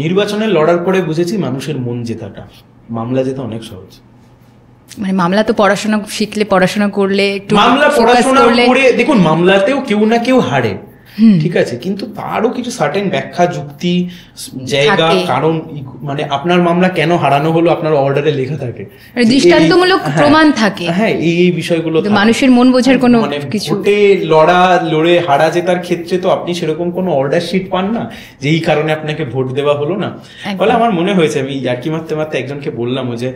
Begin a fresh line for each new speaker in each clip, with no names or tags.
নির্বাচনে লড়ার পরে বুঝেছি মানুষের মন জেতাটা, মামলা জেতা অনেক সহজ।
মানে মামলা তো পড়াশোনা শিখলে, পড়াশোনা করলে,
মামলা পড়াশোনা করে দেখুন, মামলাতেও কেউ না কেউ হারে, ঠিক আছে, কিন্তু তারও কিছু সার্টেন ব্যাখ্যা, যুক্তি, জায়গা, কারণ, মানে আপনার মামলা কেন হারানো হলো আপনার অর্ডারে লেখা থাকে,
দৃষ্টান্তমূলক প্রমাণ থাকে।
হ্যাঁ, এই বিষয়গুলো
মানুষের মন বোঝার কোনো কিছু।
লড়ে হারা জেতার ক্ষেত্রে তো আপনি সেরকম কোনো অর্ডার শিট পান না যে এই কারণে আপনাকে ভোট দেওয়া হলো না। ফলে আমার মনে হয়েছে, আমি ইয়ার্কি মারতে মারতে একজনকে বললাম যে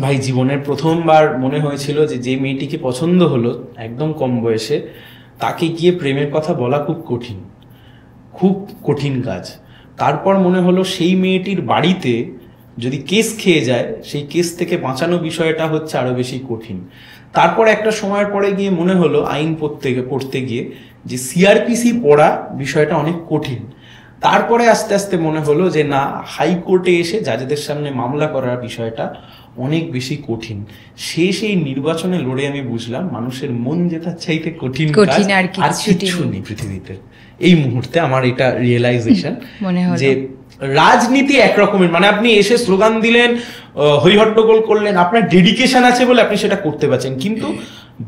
ভাই, জীবনের প্রথমবার মনে হয়েছিল যে মেয়েটিকে পছন্দ হলো একদম কম বয়সে, তাকে গিয়ে প্রেমের কথা বলা খুব কঠিন, খুব কঠিন কাজ। তারপর মনে হলো সেই মেয়েটির বাড়িতে যদি কেস খেয়ে যায়, সেই কেস থেকে বাঁচানো বিষয়টা হচ্ছে আরো বেশি কঠিন। তারপর একটা সময়ের পরে গিয়ে মনে হলো আইন পড়তে গিয়ে যে সিআরপিসি পড়া বিষয়টা অনেক কঠিন। তারপরে আস্তে আস্তে মনে হলো যে না, হাইকোর্টে এসে জাজেদের সামনে মামলা করার বিষয়টা অনেক বেশি কঠিন। সেই নির্বাচনে লড়ে আমি বুঝলাম মানুষের মন জেতার চাইতে কঠিন আর কিছু নেই পৃথিবীতে। এই মুহূর্তে আমার এটা রিয়েলাইজেশন যে রাজনীতি একরকমের, মানে আপনি এসে স্লোগান দিলেন, হইহট্টগোল করলেন, আপনার ডেডিকেশন আছে বলে আপনি সেটা করতে পারছেন, কিন্তু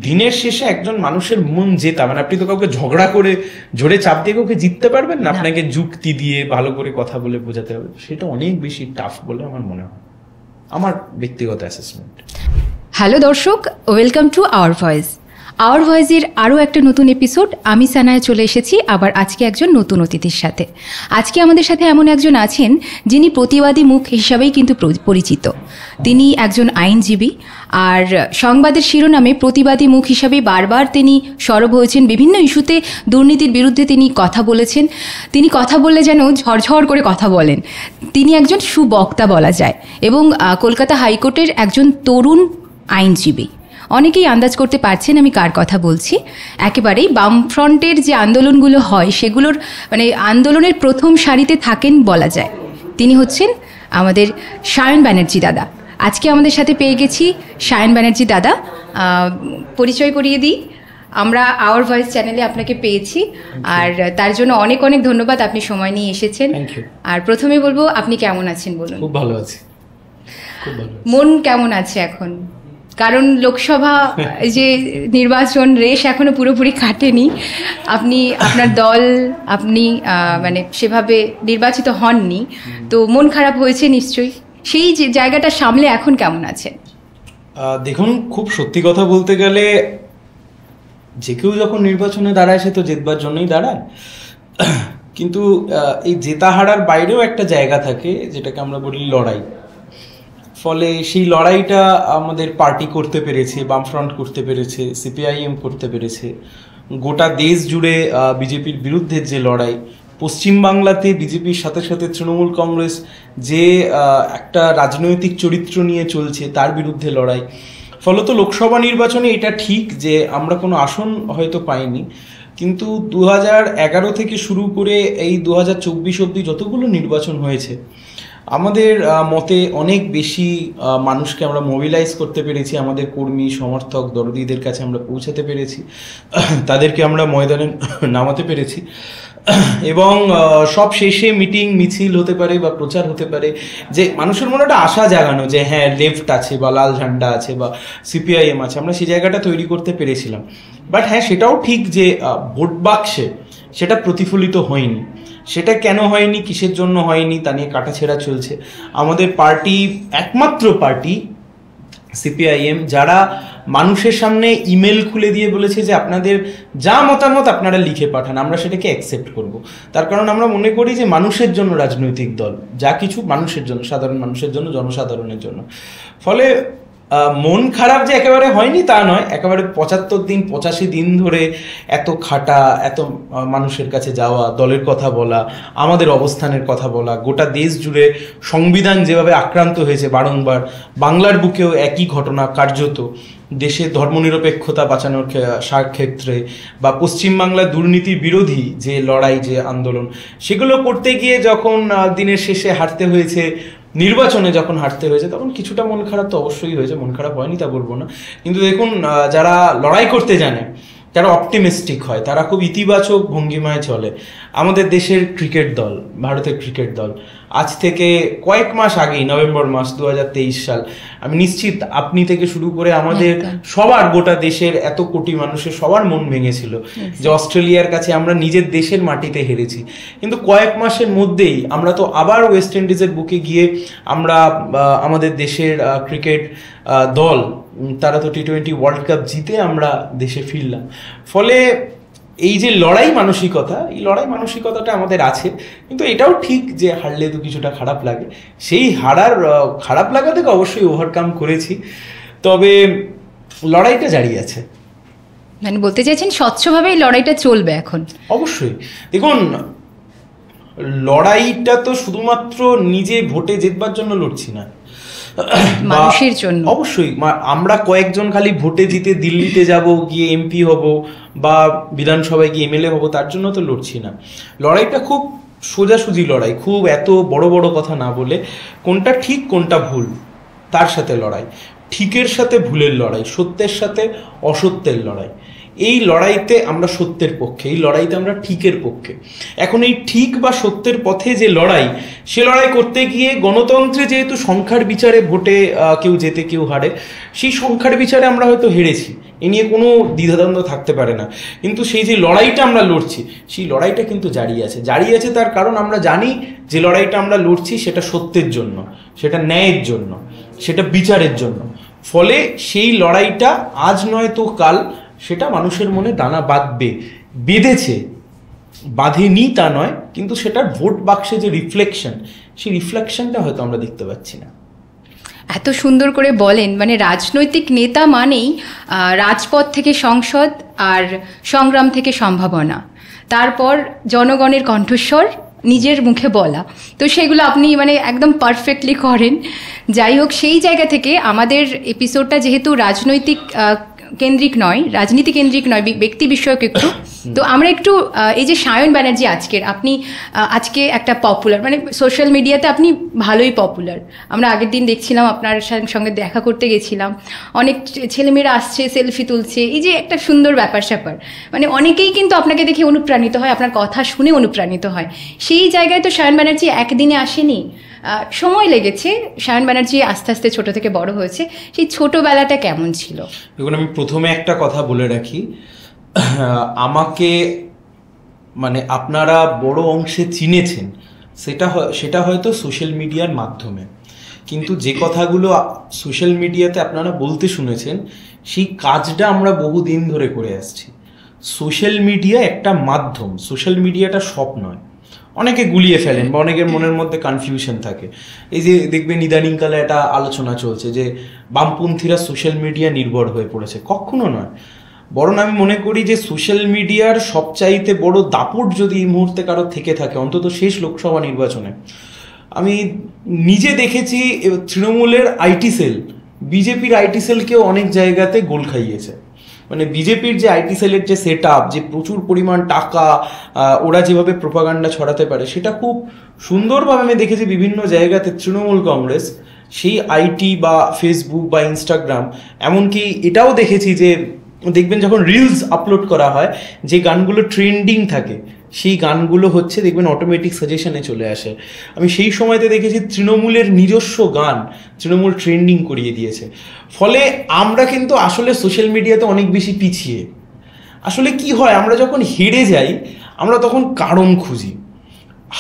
দিনের শেষে একজন মানুষের মন জেতা, মানে আপনি তো কাউকে ঝগড়া করে জোরে চাপ দিয়ে কাউকে জিততে পারবেন না, আপনাকে যুক্তি দিয়ে ভালো করে কথা বলে বোঝাতে হবে, সেটা অনেক বেশি টাফ বলে আমার মনে হয়, আমার ব্যক্তিগত অ্যাসেসমেন্ট।
হ্যালো দর্শক, welcome to our voice. Our ভয়েসের আরও একটা নতুন এপিসোড। আমি সানায়া চলে এসেছি আবার আজকে একজন নতুন অতিথির সাথে। আজকে আমাদের সাথে এমন একজন আছেন যিনি প্রতিবাদী মুখ হিসাবেই কিন্তু পরিচিত। তিনি একজন আইনজীবী, আর সংবাদের শিরোনামে প্রতিবাদী মুখ হিসাবে বারবার তিনি সরব হয়েছেন। বিভিন্ন ইস্যুতে দুর্নীতির বিরুদ্ধে তিনি কথা বলেছেন। তিনি কথা বললে যেন ঝরঝর করে কথা বলেন। তিনি একজন সুবক্তা বলা যায়, এবং কলকাতা হাইকোর্টের একজন তরুণ আইনজীবী। অনেকেই আন্দাজ করতে পারছেন আমি কার কথা বলছি। একেবারেই বামফ্রন্টের যে আন্দোলনগুলো হয় সেগুলোর মানে আন্দোলনের প্রথম সারিতে থাকেন বলা যায়। তিনি হচ্ছেন আমাদের সায়ন ব্যানার্জি দাদা। আজকে আমাদের সাথে পেয়ে গেছি সায়ন ব্যানার্জি দাদা। পরিচয় করিয়ে দিই, আমরা আওয়ার ভয়েস চ্যানেলে আপনাকে পেয়েছি, আর তার জন্য অনেক অনেক ধন্যবাদ, আপনি সময় নিয়ে এসেছেন। আর প্রথমে বলবো, আপনি কেমন আছেন বলুন?
খুব ভালো আছি।
মন কেমন আছে এখন? কারণ লোকসভা যে নির্বাচন রেশ এখনো পুরোপুরি কাটেনি, আপনি আপনার দল আপনি মানে সেভাবে নির্বাচিত হননি, তো মন খারাপ হয়েছে নিশ্চয়ই। সেই যে জায়গাটা সামলে এখন কেমন আছে?
দেখুন, খুব সত্যি কথা বলতে গেলে যে কেউ যখন নির্বাচনে দাঁড়ায় সে তো জেতবার জন্যই দাঁড়ায়, কিন্তু এই জেতা হারার বাইরেও একটা জায়গা থাকে যেটাকে আমরা বলি লড়াই। ফলে সেই লড়াইটা আমাদের পার্টি করতে পেরেছে, বামফ্রন্ট করতে পেরেছে, সিপিআইএম করতে পেরেছে। গোটা দেশ জুড়ে বিজেপির বিরুদ্ধে যে লড়াই, পশ্চিমবাংলাতে বিজেপির সাথে সাথে তৃণমূল কংগ্রেস যে একটা রাজনৈতিক চরিত্র নিয়ে চলছে তার বিরুদ্ধে লড়াই। ফলত লোকসভা নির্বাচনে এটা ঠিক যে আমরা কোনো আসন হয়তো পাইনি, কিন্তু 2011 থেকে শুরু করে এই 2024 অবধি যতগুলো নির্বাচন হয়েছে আমাদের মতে অনেক বেশি মানুষকে আমরা মোবিলাইজ করতে পেরেছি, আমাদের কর্মী সমর্থক দরদিদের কাছে আমরা পৌঁছাতে পেরেছি, তাদেরকে আমরা ময়দানে নামাতে পেরেছি, এবং সব শেষে মিটিং মিছিল হতে পারে বা প্রচার হতে পারে যে মানুষের মনে একটা আশা জাগানো যে হ্যাঁ লেফট আছে বা লাল ঝান্ডা আছে বা সিপিআইএম আছে, আমরা সেই জায়গাটা তৈরি করতে পেরেছিলাম। বাট হ্যাঁ, সেটাও ঠিক যে ভোট বাক্সে সেটা প্রতিফলিত হয়নি। সেটা কেন হয়নি, কিসের জন্য হয়নি তা নিয়ে কাটাছেঁড়া চলছে। আমাদের পার্টি একমাত্র পার্টি সিপিআইএম যারা মানুষের সামনে ইমেল খুলে দিয়ে বলেছে যে আপনাদের যা মতামত আপনারা লিখে পাঠান, আমরা সেটাকে অ্যাকসেপ্ট করব। তার কারণ আমরা মনে করি যে মানুষের জন্য রাজনৈতিক দল, যা কিছু মানুষের জন্য, সাধারণ মানুষের জন্য, জনসাধারণের জন্য। ফলে মন খারাপ যে একেবারে হয়নি তা নয়, একেবারে 75 দিন 85 দিন ধরে এত খাটা, এত মানুষের কাছে যাওয়া, দলের কথা বলা, আমাদের অবস্থানের কথা বলা, গোটা দেশ জুড়ে সংবিধান যেভাবে আক্রান্ত হয়েছে বারংবার, বাংলার বুকেও একই ঘটনা কার্যত, দেশে ধর্মনিরপেক্ষতা বাঁচানোর ক্ষেত্রে বা পশ্চিমবাংলার দুর্নীতি বিরোধী যে লড়াই, যে আন্দোলন, সেগুলো করতে গিয়ে যখন দিনের শেষে হারতে হয়েছে, নির্বাচনে যখন হারতে হয়েছে, তখন কিছুটা মন খারাপ তো অবশ্যই হয়েছে, মন খারাপ হয়নি তা বলবো না। কিন্তু দেখুন, যারা লড়াই করতে জানে যারা অপটিমিস্টিক হয়, তারা খুব ইতিবাচক ভঙ্গিমায় চলে। আমাদের দেশের ক্রিকেট দল, ভারতের ক্রিকেট দল, আজ থেকে কয়েক মাস আগেই, নভেম্বর মাস 2023 সাল, আমি নিশ্চিত আপনি থেকে শুরু করে আমাদের সবার, গোটা দেশের এত কোটি মানুষের সবার মন ভেঙেছিল যে অস্ট্রেলিয়ার কাছে আমরা নিজের দেশের মাটিতে হেরেছি। কিন্তু কয়েক মাসের মধ্যেই আমরা তো আবার ওয়েস্ট ইন্ডিজের বুকে গিয়ে আমরা আমাদের দেশের ক্রিকেট দল, তারা তো T20 ওয়ার্ল্ড কাপ জিতে আমরা দেশে ফিরলাম। ফলে এই যে লড়াই মানসিকতা, এই লড়াই মানসিকতাটা আমাদের আছে। কিন্তু এটাও ঠিক যে হারলে তো কিছুটা খারাপ লাগে, সেই খারাপ লাগা থেকে অবশ্যই ওভারকাম করেছি। তবে লড়াইটা জারি আছে।
মানে বলতে চাইছেন স্বচ্ছভাবে এই লড়াইটা চলবে এখন? অবশ্যই।
দেখুন, লড়াইটা তো শুধুমাত্র নিজে ভোটে জিতবার জন্য লড়ছি না,
মানুষের জন্য।
অবশ্যই আমরা কয়েকজন খালি ভোটে জিতে দিল্লিতে যাব, গিয়ে এমপি হব বা বিধানসভায় গিয়ে এমএলএ হব, তার জন্য তো লড়ছি না। লড়াইটা খুব সোজাসুজি লড়াই, খুব এত বড় বড় কথা না বলে কোনটা ঠিক কোনটা ভুল তার সাথে লড়াই, ঠিকের সাথে ভুলের লড়াই, সত্যের সাথে অসত্যের লড়াই। এই লড়াইতে আমরা সত্যের পক্ষে, এই লড়াইতে আমরা ঠিকের পক্ষে। এখন এই ঠিক বা সত্যের পথে যে লড়াই, সে লড়াই করতে গিয়ে গণতন্ত্রে যেহেতু সংখ্যার বিচারে ভোটে কেউ জেতে কেউ হারে, সেই সংখ্যার বিচারে আমরা হয়তো হেরেছি, এ নিয়ে কোনো দ্বিধাদ্বন্দ্ব থাকতে পারে না। কিন্তু সেই যে লড়াইটা আমরা লড়ছি, সেই লড়াইটা কিন্তু জারি আছে। জারি আছে তার কারণ আমরা জানি যে লড়াইটা আমরা লড়ছি সেটা সত্যের জন্য, সেটা ন্যায়ের জন্য, সেটা বিচারের জন্য। ফলে সেই লড়াইটা আজ নয় তো কাল সেটা মানুষের মনে দানা বাঁধবে, বেঁধেছে, বাঁধেনি তা নয়, কিন্তু সেটার ভোট বাক্সে যে রিফ্লেকশন, সেই রিফ্লেকশনটা হয়তো আমরা দেখতে পাচ্ছি না।
এত সুন্দর করে বলেন, মানে রাজনৈতিক নেতা মানেই রাজপথ থেকে সংসদ আর সংগ্রাম থেকে সম্ভাবনা, তারপর জনগণের কণ্ঠস্বর নিজের মুখে বলা, তো সেগুলো আপনি মানে একদম পারফেক্টলি করেন। যাই হোক, সেই জায়গা থেকে আমাদের এপিসোডটা যেহেতু রাজনৈতিক কেন্দ্রিক নয়, রাজনীতি কেন্দ্রিক নয়, ব্যক্তি বিষয়ক একটু, তো আমরা একটু এই যে সায়ন ব্যানার্জি আপনি আজকে একটা পপুলার, মানে সোশ্যাল মিডিয়াতে আপনি ভালোই পপুলার। আমরা আগের দিন দেখছিলাম, আপনার সঙ্গে দেখা করতে গেছিলাম, অনেক ছেলেমেয়েরা আসছে, সেলফি তুলছে, এই যে একটা সুন্দর ব্যাপার স্যাপার, মানে অনেকেই কিন্তু আপনাকে দেখে অনুপ্রাণিত হয়, আপনার কথা শুনে অনুপ্রাণিত হয়। সেই জায়গায় তো সায়ন ব্যানার্জি একদিনে আসেনি, সময় লেগেছে। সায়ন ব্যানার্জি আস্তে আস্তে ছোট থেকে বড় হয়েছে, সেই ছোটবেলাটা কেমন ছিল?
দেখুন, আমি প্রথমে একটা কথা বলে রাখি, আমাকে মানে আপনারা বড় অংশে চিনেছেন সেটা হয়তো সোশ্যাল মিডিয়ার মাধ্যমে, কিন্তু যে কথাগুলো সোশ্যাল মিডিয়াতে আপনারা বলতে শুনেছেন সেই কাজটা আমরা বহুদিন ধরে করে আসছি। সোশ্যাল মিডিয়া একটা মাধ্যম, সোশ্যাল মিডিয়াটা সব নয়। অনেকে গুলিয়ে ফেলেন বা অনেকের মনের মধ্যে কনফিউশন থাকে। এই যে দেখবেন ইদানিংকালে একটা আলোচনা চলছে যে বামপন্থীরা সোশ্যাল মিডিয়া নির্ভর হয়ে পড়েছে। কখনো নয়, বরং আমি মনে করি যে সোশ্যাল মিডিয়ার সবচাইতে বড় দাপট যদি এই মুহূর্তে কারো থেকে থাকে, অন্তত শেষ লোকসভা নির্বাচনে আমি নিজে দেখেছি তৃণমূলের আইটি সেল বিজেপির আইটি সেলকেও অনেক জায়গাতে গোল খাইয়েছে। মানে বিজেপির যে আইটি সেলের যে সেট আপ, যে প্রচুর পরিমাণ টাকা ওরা যেভাবে প্রোপাগান্ডা ছড়াতে পারে, সেটা খুব সুন্দরভাবে আমি দেখেছি বিভিন্ন জায়গাতে তৃণমূল কংগ্রেস সেই আইটি বা ফেসবুক বা ইনস্টাগ্রাম, এমনকি এটাও দেখেছি যে দেখবেন যখন রিলস আপলোড করা হয়, যে গানগুলো ট্রেন্ডিং থাকে সেই গানগুলো হচ্ছে দেখবেন অটোমেটিক সাজেশনে চলে আসে। আমি সেই সময়তে দেখেছি তৃণমূলের নিজস্ব গান তৃণমূল ট্রেন্ডিং করিয়ে দিয়েছে। ফলে আমরা কিন্তু আসলে সোশ্যাল মিডিয়াতে অনেক বেশি পিছিয়ে। আসলে কি হয়, আমরা যখন হেরে যাই আমরা তখন কারণ খুঁজি,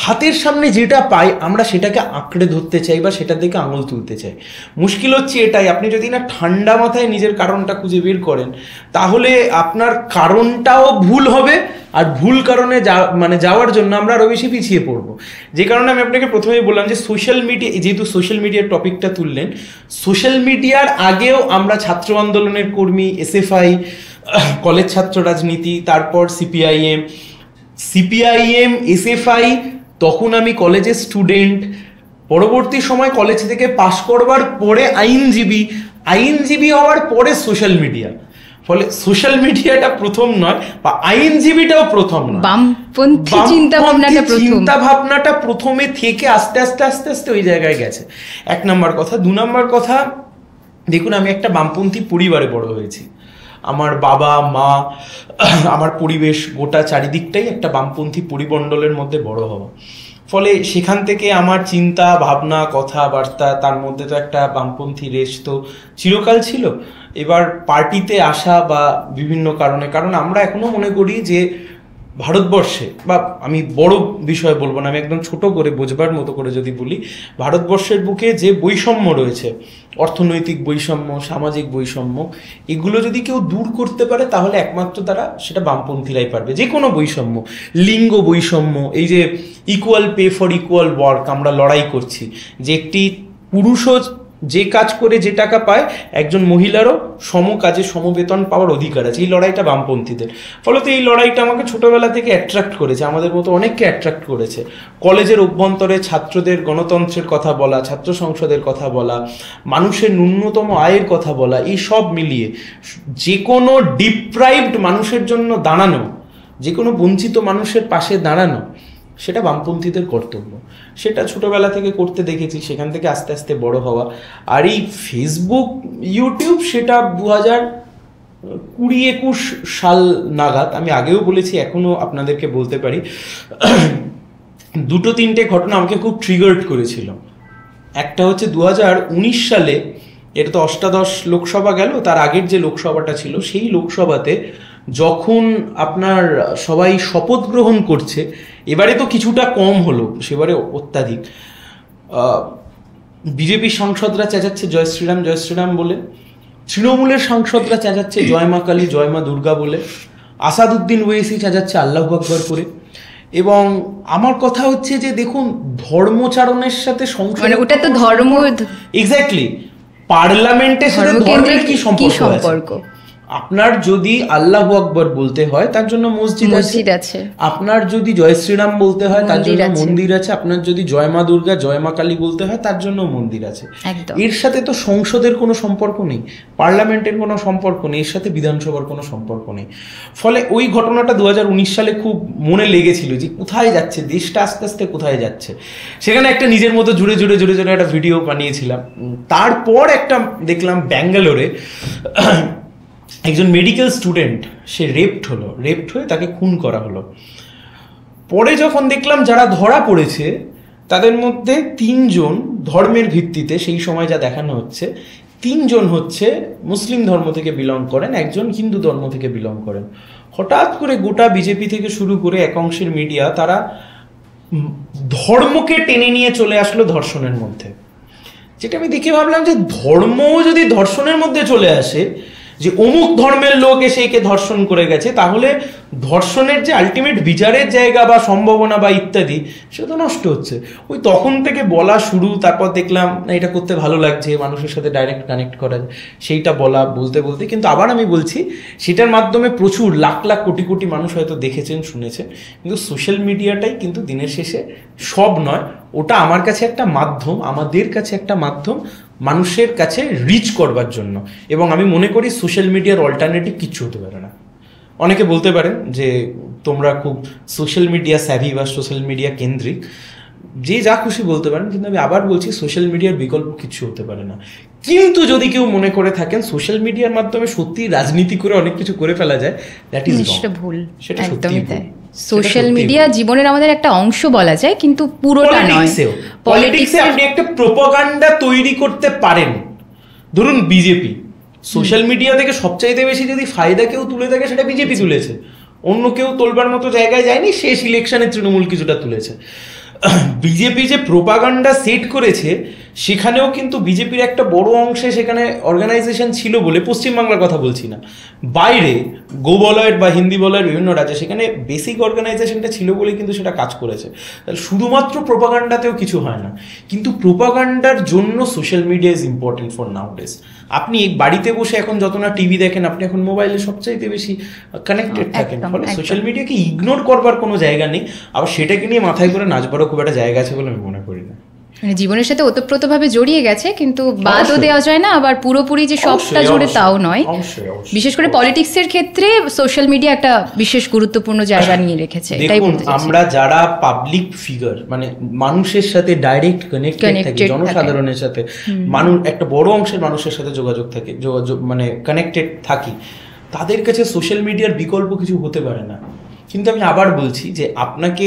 হাতের সামনে যেটা পাই আমরা সেটাকে আঁকড়ে ধরতে চাই বা সেটার দিকে আঙুল তুলতে চাই। মুশকিল হচ্ছে এটাই, আপনি যদি না ঠান্ডা মাথায় নিজের কারণটা খুঁজে বের করেন, তাহলে আপনার কারণটাও ভুল হবে, আর ভুল কারণে যাওয়ার জন্য আমরা আরও বেশি পিছিয়ে পড়বো। যে কারণে আমি আপনাকে প্রথমেই বললাম যে সোশ্যাল মিডিয়া, যেহেতু সোশ্যাল মিডিয়ার টপিকটা তুললেন, সোশ্যাল মিডিয়ার আগেও আমরা ছাত্র আন্দোলনের কর্মী, এসএফআই, কলেজ ছাত্র রাজনীতি, তারপর সিপিআইএম, এসএফআই, তখন আমি কলেজের স্টুডেন্ট, পরবর্তী সময় কলেজ থেকে পাশ করবার পরে আইনজীবী হওয়ার পরে সোশ্যাল মিডিয়া। ফলে সোশ্যাল মিডিয়াটা প্রথম নয় বা আইনজীবীটাও প্রথম নয়,
বামপন্থী চিন্তা
ভাবনাটা প্রথমে থেকে আস্তে আস্তে আস্তে আস্তে ওই জায়গায় গেছে। 1 নম্বর কথা। 2 নম্বর কথা, দেখুন আমি একটা বামপন্থী পরিবারে বড় হয়েছি। আমার বাবা মা আমার পরিবেশ গোটা চারিদিকটাই একটা বামপন্থী পরিমণ্ডলের মধ্যে বড় হওয়া, ফলে সেখান থেকে আমার চিন্তা ভাবনা কথাবার্তা তার মধ্যে তো একটা বামপন্থী রেশ তো চিরকাল ছিল। এবার পার্টিতে আসা বা বিভিন্ন কারণে, কারণ আমরা এখনো মনে করি যে ভারতবর্ষে, বা আমি বড় বিষয় বলবো না, আমি একদম ছোট করে বোঝবার মতো করে যদি বলি, ভারতবর্ষের বুকে যে বৈষম্য রয়েছে, অর্থনৈতিক বৈষম্য, সামাজিক বৈষম্য, এগুলো যদি কেউ দূর করতে পারে তাহলে একমাত্র তারা সেটা বামপন্থীরাই পারবে। যে কোনো বৈষম্য, লিঙ্গ বৈষম্য, এই যে equal pay for equal work আমরা লড়াই করছি, যে একটি পুরুষও যে কাজ করে যে টাকা পায় একজন মহিলারও সম কাজে সমবেতন পাওয়ার অধিকার আছে, এই লড়াইটা বামপন্থীদের। ফলত এই লড়াইটা আমাকে ছোটবেলা থেকে অ্যাট্রাক্ট করেছে, আমাদের মতো অনেককে অ্যাট্রাক্ট করেছে। কলেজের অভ্যন্তরে ছাত্রদের গণতন্ত্রের কথা বলা, ছাত্র সংসদের কথা বলা, মানুষের ন্যূনতম আয়ের কথা বলা, এই সব মিলিয়ে যে কোনো ডিপ্রাইভড মানুষের জন্য দাঁড়ানো, যে কোনো বঞ্চিত মানুষের পাশে দাঁড়ানো, সেটা বামপন্থীদের কর্তব্য। সেটা ছোটবেলা থেকে করতে দেখেছি, সেখান থেকে আস্তে আস্তে বড় হওয়া। আর এই ফেসবুক ইউটিউব সেটা 2020-21 সাল নাগাদ, আমি আগেও বলেছি এখনো আপনাদেরকে বলতে পারি, 2-3টে ঘটনা আমাকে খুব ট্রিগার্ড করেছিল। একটা হচ্ছে 2019 সালে, এটা তো অষ্টাদশ লোকসভা গেল, তার আগের যে লোকসভাটা ছিল সেই লোকসভাতে যখন আপনার সবাই শপথ গ্রহণ করছে, এবারে তো কিছুটা কম হলো, সেবারে অত্যাধিক, বিজেপির সাংসদরা চেঁচাচ্ছে জয় শ্রীরাম জয় শ্রীরাম বলে, তৃণমূলের সাংসদরা চেঁচাচ্ছে জয় মা কালী জয় মা দুর্গা বলে, আসাদুদ্দিন ওয়েসি চেঁচাচ্ছে আল্লাহু আকবার করে। এবং আমার কথা হচ্ছে যে দেখুন, ধর্মচারণের সাথে সংসদ,
ওটা তো ধর্ম,
এক্স্যাক্টলি, পার্লামেন্টের সাথে ধর্মের কি সম্পর্ক? আপনার যদি আল্লাহু আকবার বলতে হয় তার জন্য মসজিদ আছে, আপনার যদি জয় শ্রীরাম বলতে হয় তার জন্য মন্দির আছে, আপনার যদি জয় মা দুর্গা জয় মা কালী বলতে হয় তার জন্য মন্দির আছে। এর সাথে তো সংসদের কোনো সম্পর্ক নেই, পার্লামেন্টের কোনো সম্পর্ক নেই, এর সাথে বিধানসভার কোনো সম্পর্ক নেই। ফলে ওই ঘটনাটা 2019 সালে খুব মনে লেগেছিল যে কোথায় যাচ্ছে দেশটা, আস্তে আস্তে কোথায় যাচ্ছে। সেখানে একটা নিজের মতো জুড়ে জুড়ে জুড়ে জুড়ে একটা ভিডিও বানিয়েছিলাম। তারপর একটা দেখলাম ব্যাঙ্গালোরে একজন মেডিকেল স্টুডেন্ট, সে রেপড হয়ে তাকে খুন করা হলো। পরে যখন দেখলাম যারা ধরা পড়েছে তাদের মধ্যে 3 জন ধর্মের ভিত্তিতে, সেই সময় যা দেখানো হচ্ছে, 3 জন হচ্ছে মুসলিম ধর্ম থেকে বিলং করেন, একজন হিন্দু ধর্ম থেকে বিলং করেন। হঠাৎ করে গোটা বিজেপি থেকে শুরু করে এক অংশের মিডিয়া তারা ধর্মকে টেনে নিয়ে চলে আসলো ধর্ষণের মধ্যে, যেটা আমি দেখে ভাবলাম যে ধর্মও যদি ধর্ষণের মধ্যে চলে আসে, যে অমুক ধর্মের লোক এসে একে ধর্ষণ করে গেছে, তাহলে ধর্ষণের যে আলটিমেট বিচারের জায়গা বা সম্ভাবনা বা ইত্যাদি, সেটা তো নষ্ট হচ্ছে। ওই তখন থেকে বলা শুরু, তারপর দেখলাম না এটা করতে ভালো লাগছে, মানুষের সাথে ডাইরেক্ট কানেক্ট করা যায়, সেইটা বলতে বলতে কিন্তু আবার আমি বলছি, সেটার মাধ্যমে প্রচুর লাখ লাখ কোটি কোটি মানুষ হয়তো দেখেছেন শুনেছেন, কিন্তু সোশ্যাল মিডিয়াটাই কিন্তু দিনের শেষে সব নয়, ওটা আমার কাছে একটা মাধ্যম, আমাদের কাছে একটা মাধ্যম মানুষের কাছে রিচ করবার জন্য। এবং আমি মনে করি সোশ্যাল মিডিয়ার অল্টারনেটিভ কিচ্ছু হতে পারে না। অনেকে বলতে পারেন যে তোমরা খুব সোশ্যাল মিডিয়া স্যাভি বা সোশ্যাল মিডিয়া কেন্দ্রিক, যে যা খুশি বলতে পারেন, কিন্তু আমি আবার বলছি সোশ্যাল মিডিয়ার বিকল্প কিছু হতে পারে না। কিন্তু যদি কেউ মনে করে থাকেন সোশ্যাল মিডিয়ার মাধ্যমে সত্যি রাজনীতি করে অনেক কিছু করে ফেলা যায়, দ্যাট ইজ ভুল। সেটা একদমই তাই।
সোশ্যাল মিডিয়া জীবনের আমাদের একটা অংশ বলা যায়, কিন্তু পুরোটা নয়।
পলিটিক্সে আপনি একটা প্রোপাগান্ডা তৈরি করতে পারেন। ধরুন বিজেপি, সোশ্যাল মিডিয়া থেকে সবচাইতে বেশি যদি ফায়দা কেউ তুলে থাকে সেটা বিজেপি তুলেছে, অন্য কেউ তোলবার মতো জায়গায় যায়নি। শেষ ইলেকশনে তৃণমূল কিছুটা তুলেছে। বিজেপি যে প্রোপাগান্ডা সেট করেছে, সেখানেও কিন্তু বিজেপির একটা বড় অংশে সেখানে অর্গানাইজেশন ছিল বলে, পশ্চিমবাংলার কথা বলছি না, বাইরে গো বলয়ের বা হিন্দি বলয়ের বিভিন্ন রাজ্যে সেখানে বেসিক অর্গানাইজেশনটা ছিল বলে কিন্তু সেটা কাজ করেছে। তাহলে শুধুমাত্র প্রোপাগান্ডাতেও কিছু হয় না, কিন্তু প্রোপাগান্ডার জন্য social media is important for নাউডেজ। আপনি বাড়িতে বসে এখন যত না টিভি দেখেন, আপনি এখন মোবাইলে সবচাইতে বেশি কানেক্টেড থাকেন। ফলে সোশ্যাল মিডিয়াকে ইগনোর করবার কোনো জায়গা নেই, আবার সেটাকে নিয়ে মাথায় করে নাচবারও খুব একটা জায়গা আছে বলে আমি মনে করি না।
মানে জীবনের সাথে ওতপ্রোতভাবে জড়িয়ে গেছে, কিন্তু বাদও দেওয়া যায় না, আবার পুরোপুরি যে সবটা জুড়ে তাও নয়। বিশেষ করে পলিটিক্সের ক্ষেত্রে সোশ্যাল মিডিয়া একটা বিশেষ গুরুত্বপূর্ণ জায়গা নিয়ে রেখেছে।
দেখুন, আমরা যারা পাবলিক ফিগার, মানে মানুষের সাথে ডাইরেক্ট কানেক্টেড থাকি, জনসাধারণের সাথে, মানুষ একটা বড় অংশের মানুষের সাথে যোগাযোগ থাকে, মানে কানেক্টেড থাকি, তাদের কাছে সোশ্যাল মিডিয়ার বিকল্প কিছু হতে পারে না। কিন্তু আমি আবার বলছি যে আপনাকে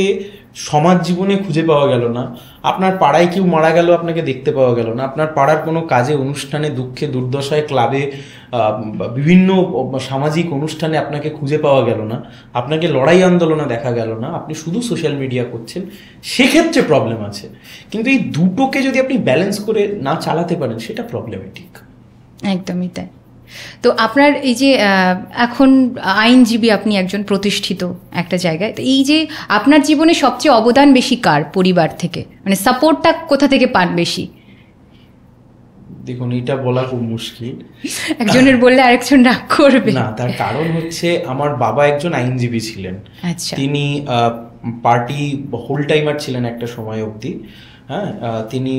সমাজ জীবনে খুঁজে পাওয়া গেল না, আপনার পাড়ায় কেউ মারা গেল আপনাকে দেখতে পাওয়া গেল না, আপনার পাড়ার কোনো কাজে, অনুষ্ঠানে, দুঃখে, দুর্দশায়, ক্লাবে, বিভিন্ন সামাজিক অনুষ্ঠানে আপনাকে খুঁজে পাওয়া গেল না, আপনাকে লড়াই আন্দোলনে দেখা গেল না, আপনি শুধু সোশ্যাল মিডিয়া করছেন, সেক্ষেত্রে প্রবলেম আছে। কিন্তু এই দুটোকে যদি আপনি ব্যালেন্স করে না চালাতে পারেন সেটা প্রবলেমেটিক।
একদমই তাই। তো আপনার এই যে এখন আইনজীবী, আপনি একজন প্রতিষ্ঠিত একটা জায়গায়, তো এই যে আপনার জীবনে সবচেয়ে অবদান বেশি কার পরিবার থেকে, মানে সাপোর্টটা কোথা থেকে পান বেশি?
দেখুন, এটা বলা খুব মুশকিল,
একজনের বললে আরেকজন রাগ করবে
না। তার কারণ হচ্ছে আমার বাবা একজন আইনজীবী ছিলেন।
আচ্ছা।
তিনি পার্টি হোল টাইমার ছিলেন একটা সময় অবধি। হ্যাঁ, তিনি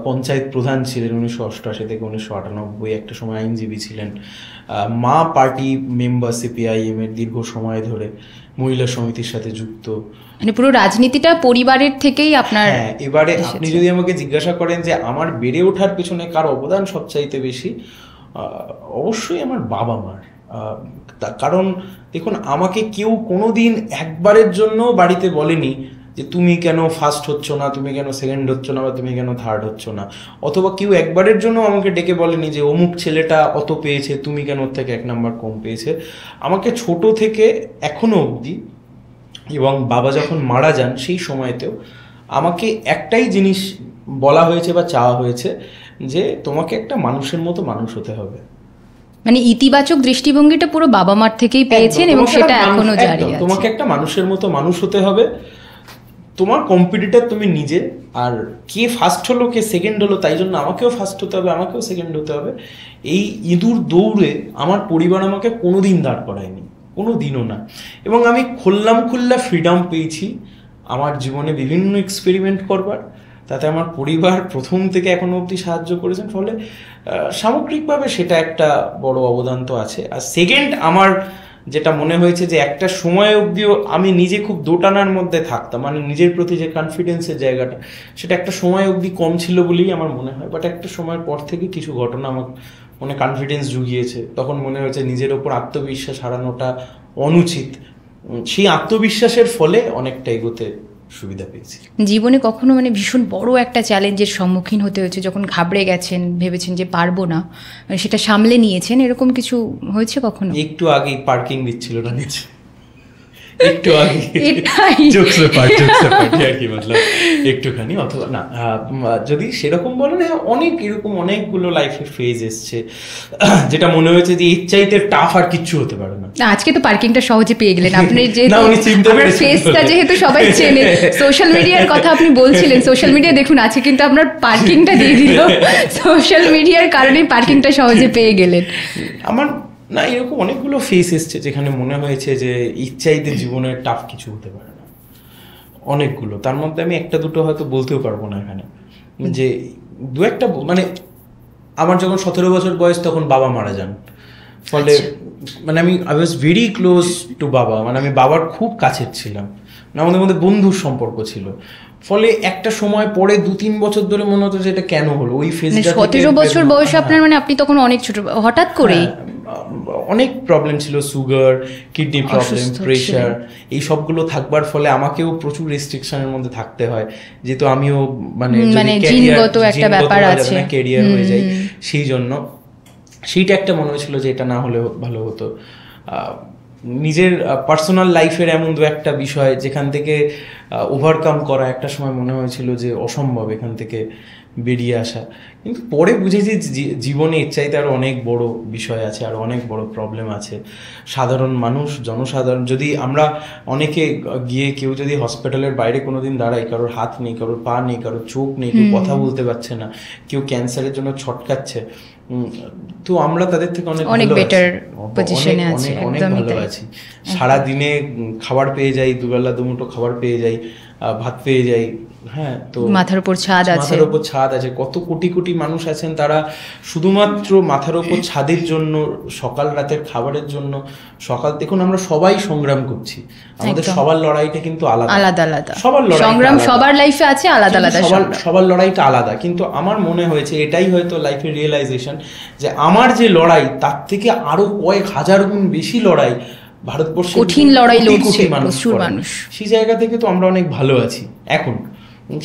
পঞ্চায়েত প্রধান ছিলেন 1988 থেকে 1998, একটা সময় আইনজীবী ছিলেন। মা পার্টি মেম্বার সিপিআইএম এর দীর্ঘ সময় ধরে, মহিলা সমিতির সাথে যুক্ত,
মানে পুরো রাজনীতিটা পরিবারের থেকেই আপনার।
হ্যাঁ, এবারে আপনি যদি আমাকে জিজ্ঞাসা করেন যে আমার বেড়ে ওঠার পেছনে কার অবদান সবচাইতে বেশি, অবশ্যই আমার বাবা মার। কারণ দেখুন, আমাকে কেউ কোনোদিন একবারের জন্য বাড়িতে বলেনি যে তুমি কেন ফার্স্ট হচ্ছ না, তুমি কেন সেকেন্ড হচ্ছ না, বা তুমি কেন থার্ড হচ্ছ না। অথবা কেউ একবারের জন্য আমাকে ডেকে বলেনি যে অমুক ছেলেটা অত পেয়েছে, তুমি কেন ওর থেকে 1 নাম্বার কম পেয়েছে। আমাকে ছোট থেকে এখনো অবধি, এবং বাবা যখন মারা যান সেই সময়তেও আমাকে একটাই জিনিস বলা হয়েছে বা চাওয়া হয়েছে, যে তোমাকে একটা মানুষের মতো মানুষ হতে হবে।
মানে ইতিবাচক দৃষ্টিভঙ্গিটা পুরো বাবা মার থেকেই পেয়েছেন, এবং সেটা এখনো জারি আছে।
তোমাকে একটা মানুষের মতো মানুষ হতে হবে, তোমার কম্পিটিটর তুমি নিজে, আর কে ফার্স্ট হলো কে সেকেন্ড হলো তাই জন্য আমাকেও ফার্স্ট হতে হবে, আমাকেও সেকেন্ড হতে হবে। এই ইঁদুর দৌড়ে আমার পরিবার আমাকে কোনোদিন দাঁড় করায়নি, কোনো দিনও না। এবং আমি খোল্লা ফ্রিডম পেয়েছি আমার জীবনে বিভিন্ন এক্সপেরিমেন্ট করবার। তাতে আমার পরিবার প্রথম থেকে এখনো অবধি সাহায্য করেছেন, ফলে সামগ্রিকভাবে সেটা একটা বড় অবদান তো আছে। আর সেকেন্ড, আমার যেটা মনে হয়েছে যে একটা সময় অবধিও আমি নিজে খুব দোটানার মধ্যে থাকতাম, মানে নিজের প্রতি যে কনফিডেন্সের জায়গাটা, সেটা একটা সময় অবধি কম ছিল বলেই আমার মনে হয়। বাট একটা সময়ের পর থেকে কিছু ঘটনা আমার মনে কনফিডেন্স জুগিয়েছে, তখন মনে হয়েছে নিজের ওপর আত্মবিশ্বাস হারানোটা অনুচিত। সেই আত্মবিশ্বাসের ফলে অনেকটা এগোতে সুবিধা পেয়েছি।
জীবনে কখনো মানে ভীষণ বড় একটা চ্যালেঞ্জের সম্মুখীন হতে হয়েছে, যখন ঘাবড়ে গেছেন, ভেবেছেন যে পারবো না, মানে সেটা সামলে নিয়েছেন, এরকম কিছু হয়েছে কখনো?
একটু আগেই পার্কিং দিচ্ছিল না নিচে, একটু আগে একটুখানি, অথবা না, যদি সেরকম বলো না, অনেক এরকম অনেকগুলো লাইফের ফেজ এসছে যেটা মনে হয়েছে যে এর চাইতে টাফ আর কিচ্ছু হতে পারে না।
আজকে তো পার্কিংটা সহজে পেয়ে গেলেন আপনি, যে ফেসটা যেহেতু সবাই চেনে, সোশ্যাল মিডিয়ার কথা আপনি বলছিলেন, সোশ্যাল মিডিয়া দেখুন আছে, কিন্তু আপনার পার্কিংটা দিয়ে দিল, সোশ্যাল মিডিয়ার কারণেই পার্কিংটা সহজে পেয়ে গেলেন।
আমার না, এরকম অনেকগুলো ফেস এসছে যেখানে মনে হয়েছে যে ইচ্ছাইতে জীবনে টাফ কিছু হতে পারে না, অনেকগুলো। তার মধ্যে আমি একটা দুটো হয়তো বলতেও পারবো না এখানে, যে দু একটা, মানে আমার যখন 17 বছর বয়স তখন বাবা মারা যান, ফলে মানে I was very close two বাবা, মানে আমি বাবার খুব কাছের ছিলাম, আমাদের মধ্যে বন্ধুর সম্পর্ক ছিল। ফলে একটা সময় পরে 2-3 বছর ধরে মনে হতো যে এটা কেন হলো, ওই ফেজটা।
17 বছর বয়স আপনার, মানে আপনি তখন অনেক ছোট, হঠাৎ করেই
অনেক প্রবলেম ছিল, সুগার, কিডনি প্রবলেম, প্রেশার, এই সবগুলো থাকবার ফলে আমাকেও প্রচুর রেস্ট্রিকশনের মধ্যে থাকতে হয়, যেহেতু আমিও মানে
জিনগত একটা ব্যাপার আছে,
ক্যারিয়ার হয়ে যায়, সেই জন্য সেইটা একটা মনে হয়েছিল যে এটা না হলে ভালো হতো। নিজের পার্সোনাল লাইফের এমন দু একটা বিষয় যেখান থেকে ওভারকাম করা একটা সময় মনে হয়েছিল যে অসম্ভব এখান থেকে বেরিয়ে আসা। কিন্তু পরে বুঝেছি জীবনে এর চাইতে আরও অনেক বড় বিষয় আছে, আরও অনেক বড় প্রবলেম আছে। সাধারণ মানুষ, জনসাধারণ, যদি আমরা অনেকে গিয়ে কেউ যদি হসপিটালের বাইরে কোনোদিন দাঁড়াই, কারোর হাত নেই, কারোর পা নেই, কারোর চোখ নেই, কেউ কথা বলতে পারছে না, কেউ ক্যান্সারের জন্য ছটকাচ্ছে, তো আমরা তাদের থেকে অনেক বেটার পজিশনে আছি, অনেক ভালো আছি। সারাদিনে খাবার পেয়ে যাই, দুবেলা দুমুঠো খাবার পেয়ে যাই, ভাত পেয়ে যাই, হ্যাঁ, তো
মাথার উপর ছাদ আছে,
মাথার উপর ছাদ আছে, কত কোটি কোটি মানুষ আছেন তারা শুধুমাত্র মাথার উপর ছাদের জন্য, সকাল রাতের খাবারের জন্য। সকাল দেখুন আমরা সবাই সংগ্রাম করছি, আমাদের সবার লড়াইটা কিন্তু আলাদা আলাদা, সবার লড়াই
সংগ্রাম সবার লাইফে আছে আলাদা আলাদা,
সবার লড়াইটা আলাদা। কিন্তু আমার মনে হয়েছে এটাই হয়তো লাইফের রিয়েলাইজেশন, যে আমার যে লড়াই তার থেকে আরো কয়েক হাজার গুণ বেশি লড়াই ভারতবর্ষে
কঠিন লড়াই লড়ছে
প্রচুর মানুষ। সেই জায়গা থেকে তো আমরা অনেক ভালো আছি এখন,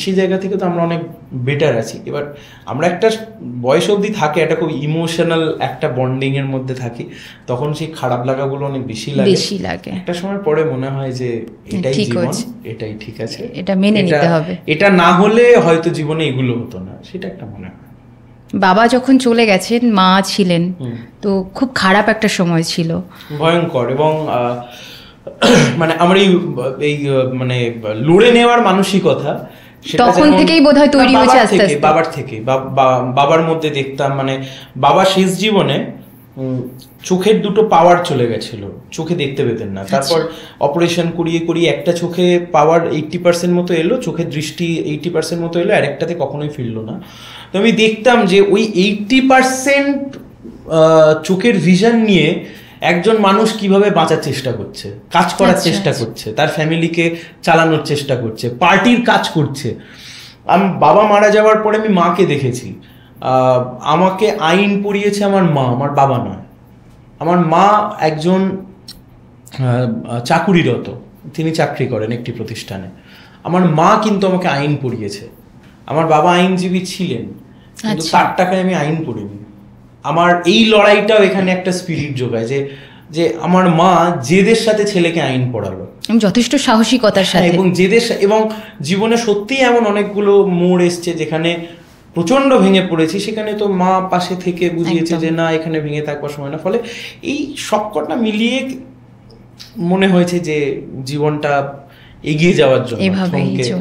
সেই জায়গা থেকে তো আমরা অনেক বেটার আছি। এবার আমরা একটা বয়স অবধি থাকে, একটা খুব ইমোশনাল একটা বন্ডিং এর মধ্যে থাকি, তখন সেই খারাপ লাগাগুলো অনেক বেশি লাগে। একটা সময় পরে মনে হয় যে এটাই জীবন, এটাই ঠিক আছে,
এটা মেনে নিতে হবে,
এটা না হলে হয়তো জীবনে এগুলো হতো না, সেটা একটা মনে হয়।
বাবা যখন চলে গেছেন, মা ছিলেন, তো খুব খারাপ একটা সময় ছিল,
ভয়ঙ্কর। এবং মানে আমার এই মানে লড়ে নেওয়ার মানসিকতা
তখন থেকেই বোধহয় তৈরি হয়েছে আস্তে আস্তে।
বাবার মধ্যে দেখতাম, মানে বাবা শেষ জীবনে চোখের দুটো পাওয়ার চলে গেছিল, চোখে দেখতে পেতেন না। তারপর অপারেশন করিয়ে একটা চোখে পাওয়ার 80% মতো এলো, চোখের দৃষ্টি 80% মতো এলো, আরেকটাতে কখনোই ফিরলো না। তো আমি দেখতাম যে ওই 80% চোখের ভিশন নিয়ে একজন মানুষ কিভাবে বাঁচার চেষ্টা করছে, কাজ করার চেষ্টা করছে, তার ফ্যামিলিকে চালানোর চেষ্টা করছে, পার্টির কাজ করছে। বাবা মারা যাওয়ার পরে আমি মাকে দেখেছি, আমাকে আইন পড়িয়েছে আমার মা, আমার বাবা নয়। আমার মা একজন চাকুরিরত, তিনি চাকরি করেন একটি প্রতিষ্ঠানে। আমার মা কিন্তু আমাকে আইন পড়িয়েছে। আমার বাবা আইনজীবী ছিলেন, কিন্তু তার টাকায় আমি আইন পড়িনি। আমার এই লড়াইটাও এখানে একটা স্পিরিট যোগায়, যে আমার মা জেদের সাথে ছেলেকে আইন পড়ালো,
যথেষ্ট সাহসিকতার সাথে,
এবং এবং জীবনে সত্যিই এমন অনেকগুলো মোড় এসছে যেখানে প্রচন্ড ভেঙে পড়েছি, সেখানে তো মা পাশে থেকে বুঝিয়েছে যে না, এখানে ভেঙে থাকবার সময় না। ফলে এই সবকটা মিলিয়ে মনে হয়েছে যে জীবনটা এগিয়ে যাওয়ার জন্য,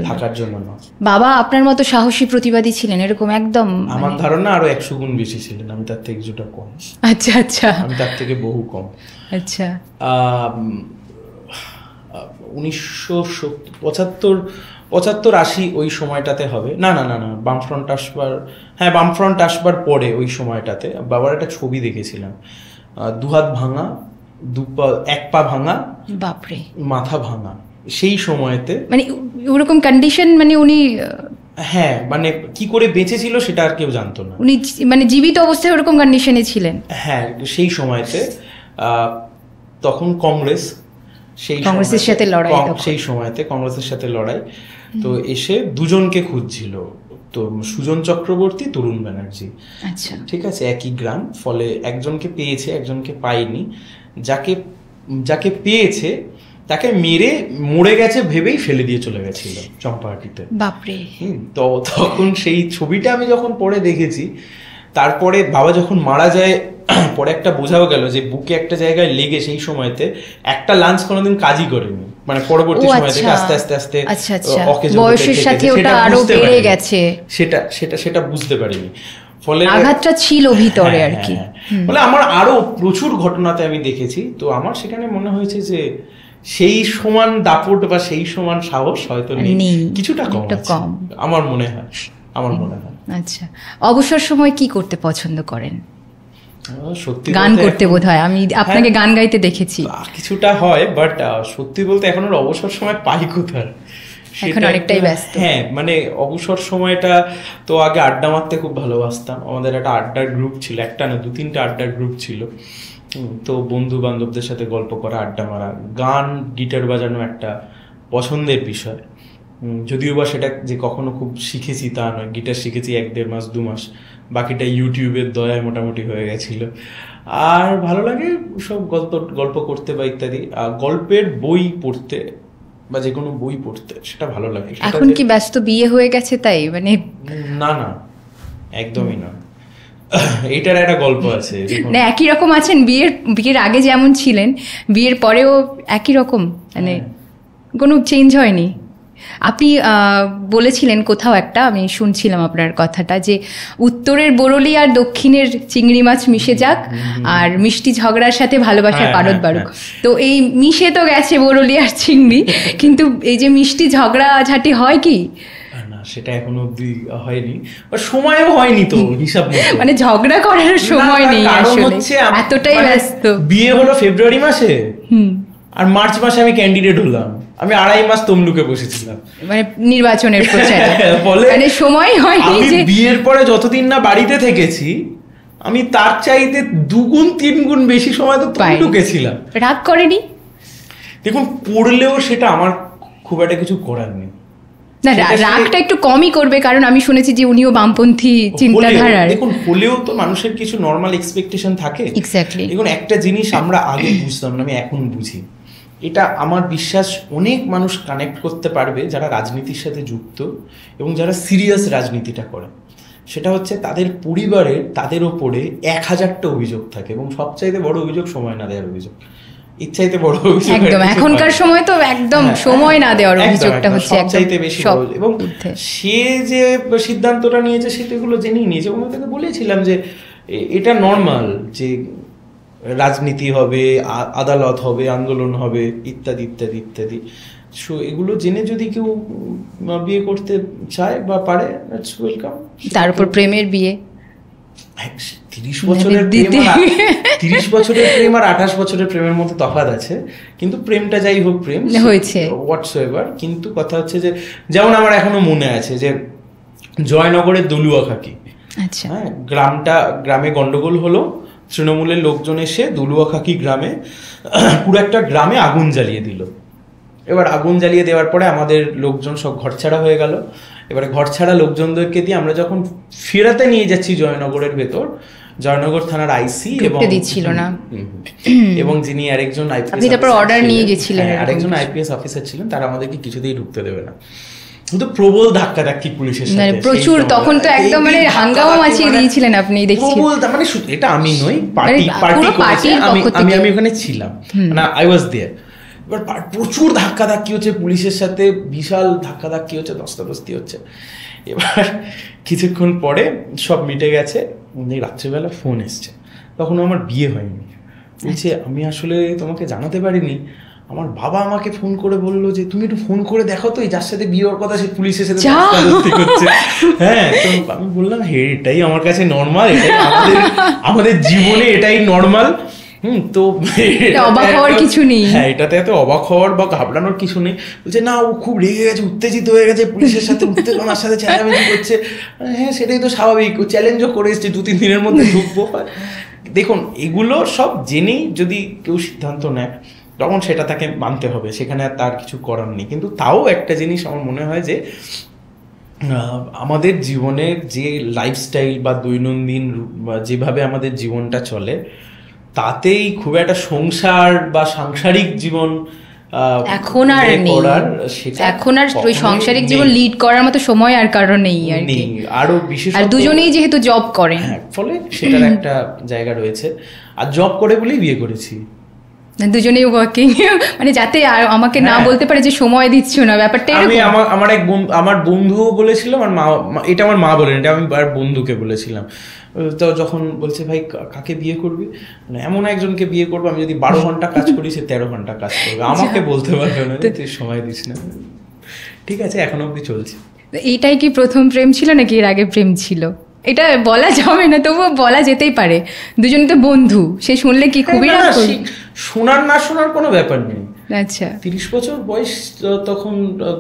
থাকার জন্য না।
বাবা আপনার মতো সাহসী প্রতিবাদী ছিলেন এরকম? একদম
আমার ধারণা আরো 100 গুণ বেশি ছিলেন, আমি তার থেকে কিছুটা কম।
আচ্ছা,
আমি তার থেকে বহু কম।
আচ্ছা,
1975-80 ওই সময়টাতে হবে, না, বামফ্রন্ট আসবার পরে ওই সময়টাতে বাবার একটা ছবি দেখেছিলাম, 2 হাত ভাঙা, এক পা ভাঙা,
বাপরে,
মাথা ভাঙা। সেই সময়তে
মানে ওরকম কন্ডিশন, মানে উনি
হ্যাঁ, মানে কি করে বেঁচেছিল সেটা আর কেউ জানতো না,
উনি মানে জীবিত অবস্থায় ওরকম কন্ডিশনে ছিলেন।
হ্যাঁ, সেই সময়তে তখন কংগ্রেসের সাথে লড়াই, তো এসে দুজনকে খুঁজছিল, তো সুজন চক্রবর্তী, তরুণ ব্যানার্জি,
আচ্ছা,
ঠিক আছে, একই গ্রাম। ফলে একজনকে পেয়েছে, একজনকে পায়নি। যাকে পেয়েছে তাকে মেরে মরে গেছে ভেবেই ফেলে দিয়ে চলে গেছিল চম্পাহাটিতে।
বাপরে।
তো তখন সেই ছবিটা আমি যখন পরে দেখেছি, তারপরে বাবা যখন মারা যায়, পরে একটা বোঝাও গেল যে বুকে একটা জায়গায় লেগে সেই সময়তে একটা লাঞ্চ কোনোদিন কাজই করেনি, মানে পরবর্তী সময় থেকে আস্তে আস্তে
বয়সের সাথে ওটা আরো বেড়ে গেছে,
সেটা বুঝতে পারিনি। ফলে
আঘাতটা ছিল ভিতরে আর কি।
ফলে আমার আরো প্রচুর ঘটনাতে আমি দেখেছি, তো আমার সেখানে মনে হয়েছে যে সেই সমান দাপট বা সেই সমান সাহস হয়তো নেই, কিছুটা কম আমার মনে হয়।
আচ্ছা, অবসর সময় কি করতে পছন্দ করেন?
সত্যি
গান করতে বোধহয়, আমি আপনাকে গান গাইতে দেখেছি।
কিছুটা হয়, বাট সত্যি বলতে এখন আর অবসর সময় পাই কোথায়,
এখন অনেকটাই ব্যস্ত।
হ্যাঁ, মানে অবসর সময়টা তো আগে আড্ডা মারতে খুব ভালোবাসতাম। আমাদের একটা আড্ডার গ্রুপ ছিল, একটা না 2-3টা আড্ডার গ্রুপ ছিল। তো বন্ধু বান্ধবদের সাথে গল্প করা, আড্ডা মারা, গান গিটার বাজানো একটা পছন্দের বিষয়। যদিও বা সেটা যে কখনো খুব শিখেছি তা নয়, গিটার শিখেছি 1-1.5 মাস 2 মাস, বাকিটা ইউটিউবের দয়ায় মোটামুটি হয়ে গেছিল। আর ভালো লাগে সব গল্প করতে বা ইত্যাদি, গল্পের বই পড়তে বা যে কোনো বই পড়তে, সেটা ভালো লাগে।
এখন কি ব্যস্ত, বিয়ে হয়ে গেছে তাই? মানে
না, একদমই না, এটার একটা গল্প আছে।
না, একই রকম আছেন, বিয়ের আগে যেমন ছিলেন বিয়ের পরেও একই রকম, মানে কোনো চেঞ্জ হয়নি। আপনি বলেছিলেন কোথাও একটা, আমি শুনছিলাম আপনার কথাটা, যে উত্তরের বরলি আর দক্ষিণের চিংড়ি মাছ মিশে যাক, আর মিষ্টি ঝগড়ার সাথে ভালোবাসার পারদ বাড়ুক। তো এই মিশে তো গেছে বরলি আর চিংড়ি, কিন্তু এই যে মিষ্টি ঝগড়া ঝাঁটি হয় কি?
না, সেটা এখনো অব্দি হয়নি, বা সময়ও হয়নি তো হিসাব মতো।
মানে ঝগড়া করার সময় নেই আসলে, এতটাই ব্যস্ত।
বিয়ে হলো ফেব্রুয়ারি মাসে, আর মার্চ মাসে আমি ক্যান্ডিডেট হলাম, আমি 2.5 মাস তমলুকে বসেছিলাম
মানে নির্বাচনের প্রচারে। মানে সময় হয়নি যে
বিয়ের পরে যতদিন না বাড়িতে থেকেছি আমি তার চাইতে 2 গুণ 3 গুণ বেশি সময় তো তমলুকে ছিলাম।
রাগ করেনি?
দেখুন পড়লেও সেটা আমার খুব একটা কিছু করার নেই।
না, রাগটা একটু কমই করবে, কারণ আমি শুনেছি যে উনিও বামপন্থী চিন্তাধারার।
দেখুন হলেও তো মানুষের কিছু নর্মাল এক্সপেকটেশন থাকে।
এক্স্যাক্টলি।
দেখুন একটা জিনিস আমরা আগে বুঝতাম না, আমি এখন বুঝি, এটা আমার বিশ্বাস অনেক মানুষ কানেক্ট করতে পারবে যারা রাজনীতির সাথে যুক্ত এবং যারা সিরিয়াস রাজনীতিটা করে। সেটা হচ্ছে তাদের পরিবারের তাদের ওপরে 1000টা অভিযোগ থাকে, এবং সবচাইতে বড় অভিযোগ সময় না দেওয়ার অভিযোগ। ইচ্ছাইতে বড় অভিযোগ
একদম এখনকার সময় তো একদম সময় না দেওয়ার অভিযোগটা হচ্ছে
সবচাইতে বেশি বড়। এবং সে যে সিদ্ধান্তটা নিয়েছে সেটা এগুলো জেনেই নিয়েছে, এবং তাকে বলেছিলাম যে এটা নর্মাল, যে রাজনীতি হবে, আদালত হবে, আন্দোলন হবে, ইত্যাদি ইত্যাদি ইত্যাদি। সো এগুলো জেনে যদি কেউ বিয়ে করতে চায় বা পারে, দ্যাটস ওয়েলকাম।
তার উপর প্রেমের বিয়ে,
30 বছরের প্রেম আর 28 বছরের প্রেমের মধ্যে তফাৎ আছে, কিন্তু প্রেমটা যাই হোক প্রেম
হয়েছে
হোয়াটসএভার। কিন্তু কথা হচ্ছে যে যেমন আমার এখনো মনে আছে যে জয়নগরের দলুয়াখাকি,
আচ্ছা
হ্যাঁ, গ্রামে গন্ডগোল হলো, তৃণমূলের লোকজন এসে দলুয়াখাকি গ্রামে পুরো একটা গ্রামে আগুন জ্বালিয়ে দিল। এবার আগুন জ্বালিয়ে দেওয়ার পরে আমাদের লোকজন সব ঘরছাড়া হয়ে গেল। এবারে ঘরছাড়া লোকজনদেরকে দিয়ে আমরা যখন ফেরাতে নিয়ে যাচ্ছি জয়নগরের ভেতর, জয়নগর থানার আইসি এবং যিনি আরেকজন আইপিএস অফিসার ছিলেন, তারা আমাদেরকে কিছুতেই ঢুকতে দেবে না। কিন্তু প্রবল ধাক্কাধাক্কি পুলিশের সাথে প্রচুর,
তখন তো একদম মানে হাঙ্গামা মাচিয়ে দিয়েছিলেন আপনি, দেখছি
প্রবল। মানে এটা আমি নই, পার্টি করেছে, আমি ওখানে ছিলাম, মানে আই ওয়াজ দেয়ার। এবার প্রচুর ধাক্কাধাক্কি হচ্ছে পুলিশের সাথে, বিশাল ধাক্কাধাক্কি হচ্ছে, দস্তাদস্তি হচ্ছে। এবার কিছুক্ষণ পরে সব মিটে গেছে, রাত্রিবেলা ফোন এসছে, তখন আমার বিয়ে হয়নি। বলছে আমি আসলে তোমাকে জানাতে পারিনি, আমার বাবা আমাকে ফোন করে বললো যে তুমি একটু ফোন করে দেখো তো যার সাথে বিয়ে হওয়ার কথা সে পুলিশের সাথে দস্তাদস্তি করছে। হ্যাঁ, তো আমি বললাম এটাই আমার কাছে নর্মাল, এটাই আমাদের জীবনে এটাই নর্মাল। তো
অবাক হওয়ার কিছু নেই।
হ্যাঁ, এটাতে এত অবাক হওয়ার বা ঘাবড়ানোর কিছু নেই। বলছে না, ও খুব রেগে গেছে, উত্তেজিত হয়ে গেছে, পুলিশের সাথে উত্তেজনার সাথে চেঁচামেচি করছে। হ্যাঁ, সেটাই তো স্বাভাবিক, ও চ্যালেঞ্জও করে এসছে 2-3 দিনের মধ্যে ঢুকবো। দেখুন এগুলো সব জেনেই যদি কেউ সিদ্ধান্ত নেয় তখন সেটা তাকে মানতে হবে, সেখানে আর তার কিছু করার নেই। কিন্তু তাও একটা জিনিস আমার মনে হয় যে আমাদের জীবনের যে লাইফস্টাইল বা দৈনন্দিন যেভাবে আমাদের জীবনটা চলে, তাতেই খুব একটা সংসার বা সাংসারিক জীবন
এখন আর নেই। এখন আর ওই সাংসারিক জীবন লিড করার মতো সময় আর কারণ নেই আর কি।
আরো বিশেষ
আর দুজনেই যেহেতু জব করেন,
ফলে সেটার একটা জায়গা রয়েছে। আর জব করে বলেই বিয়ে করেছি,
দুজনেই ওয়ার্কিং, মানে যাতে আমাকে না বলতে পারে যে সময় দিচ্ছ না, ব্যাপারটা
আমি আমার বন্ধুও বলেছিলাম, আর মা, এটা আমার মা বলেন, এটা আমি আর বন্ধুকে বলেছিলাম। তো যখন বলছে ভাই কাকে বিয়ে করবি, মানে এমন একজনকে বিয়ে করবো আমি যদি 12 ঘন্টা কাজ করি সে 13 ঘন্টা কাজ করবে, আমাকে বলতে পারবে না তুই সময় দিস না। ঠিক আছে, এখনো অব্দি চলছে।
এইটাই কি প্রথম প্রেম ছিল নাকি এর আগে প্রেম ছিল? এটা বলা যাবে না, তবুও বলা যেতেই পারে, দুজনে তো বন্ধু, সে শুনলে কি খুবই
শোনার না শোনার কোনো ব্যাপার নেই।
আচ্ছা,
30 বছর বয়স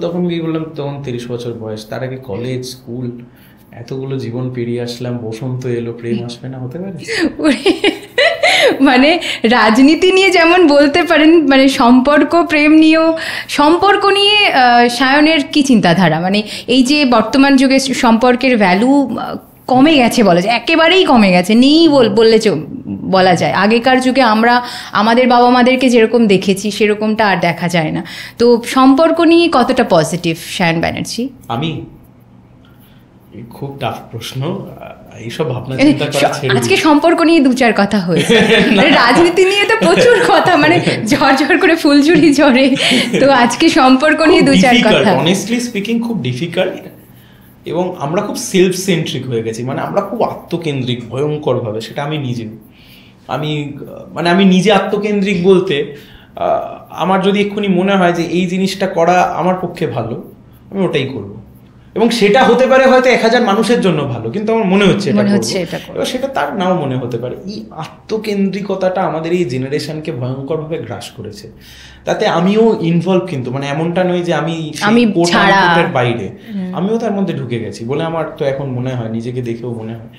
তখন বিয়ে বললাম, তখন 30 বছর বয়স, তার আগে কলেজ, স্কুল, এতগুলো জীবন পেরিয়ে আসলাম, বসন্ত এলো, প্রেম আসবে না? হতে পারে?
মানে রাজনীতি নিয়ে যেমন বলতে পারেন, মানে সম্পর্ক, প্রেম নিয়েও, সম্পর্ক নিয়ে সায়নের কি চিন্তাধারা? মানে এই যে বর্তমান যুগে সম্পর্কের ভ্যালু কমে গেছে বলা যায়, একেবারেই কমে গেছে, নেই বললে বলা যায়। আগেকার যুগে আমরা আমাদের বাবা মাদেরকে যেরকম দেখেছি সেরকমটা আর দেখা যায় না। তো সম্পর্ক নিয়ে কতটা পজিটিভ সায়ন ব্যানার্জি?
আমি খুব টাফ প্রশ্ন, এইসব ভাবনা চিন্তা করা ছেড়ে
আজকে সম্পর্ক নিয়ে 2-4 কথা হয়েছে, রাজনীতি নিয়ে তো প্রচুর কথা, মানে ঝরঝর করে ফুলঝুরি ঝরে, তো আজকে সম্পর্ক নিয়ে 2-4 কথা।
অনেস্টলি স্পিকিং খুব ডিফিকাল্ট, এবং আমরা খুব সেলফ সেন্ট্রিক হয়ে গেছি, মানে আমরা খুব আত্মকেন্দ্রিক ভয়ঙ্করভাবে। সেটা আমি নিজে আত্মকেন্দ্রিক বলতে, আমার যদি এক্ষুনি মনে হয় যে এই জিনিসটা করা আমার পক্ষে ভালো, আমি ওটাই করব। এবং সেটা হতে পারে হয়তো 1000 মানুষের জন্য ভালো, কিন্তু আমার মনে হচ্ছে
এটা
এবার সেটা তার নাও মনে হতে পারে। এই আত্মকেন্দ্রিকতাটা আমাদের এই জেনারেশনকে ভয়ঙ্করভাবে গ্রাস করেছে। তাতে আমিও ইনভলভ, কিন্তু মানে এমনটা নয় যে আমি বাইরে, আমিও তার মধ্যে ঢুকে গেছি বলে আমার তো এখন মনে হয়, নিজেকে দেখেও মনে হয়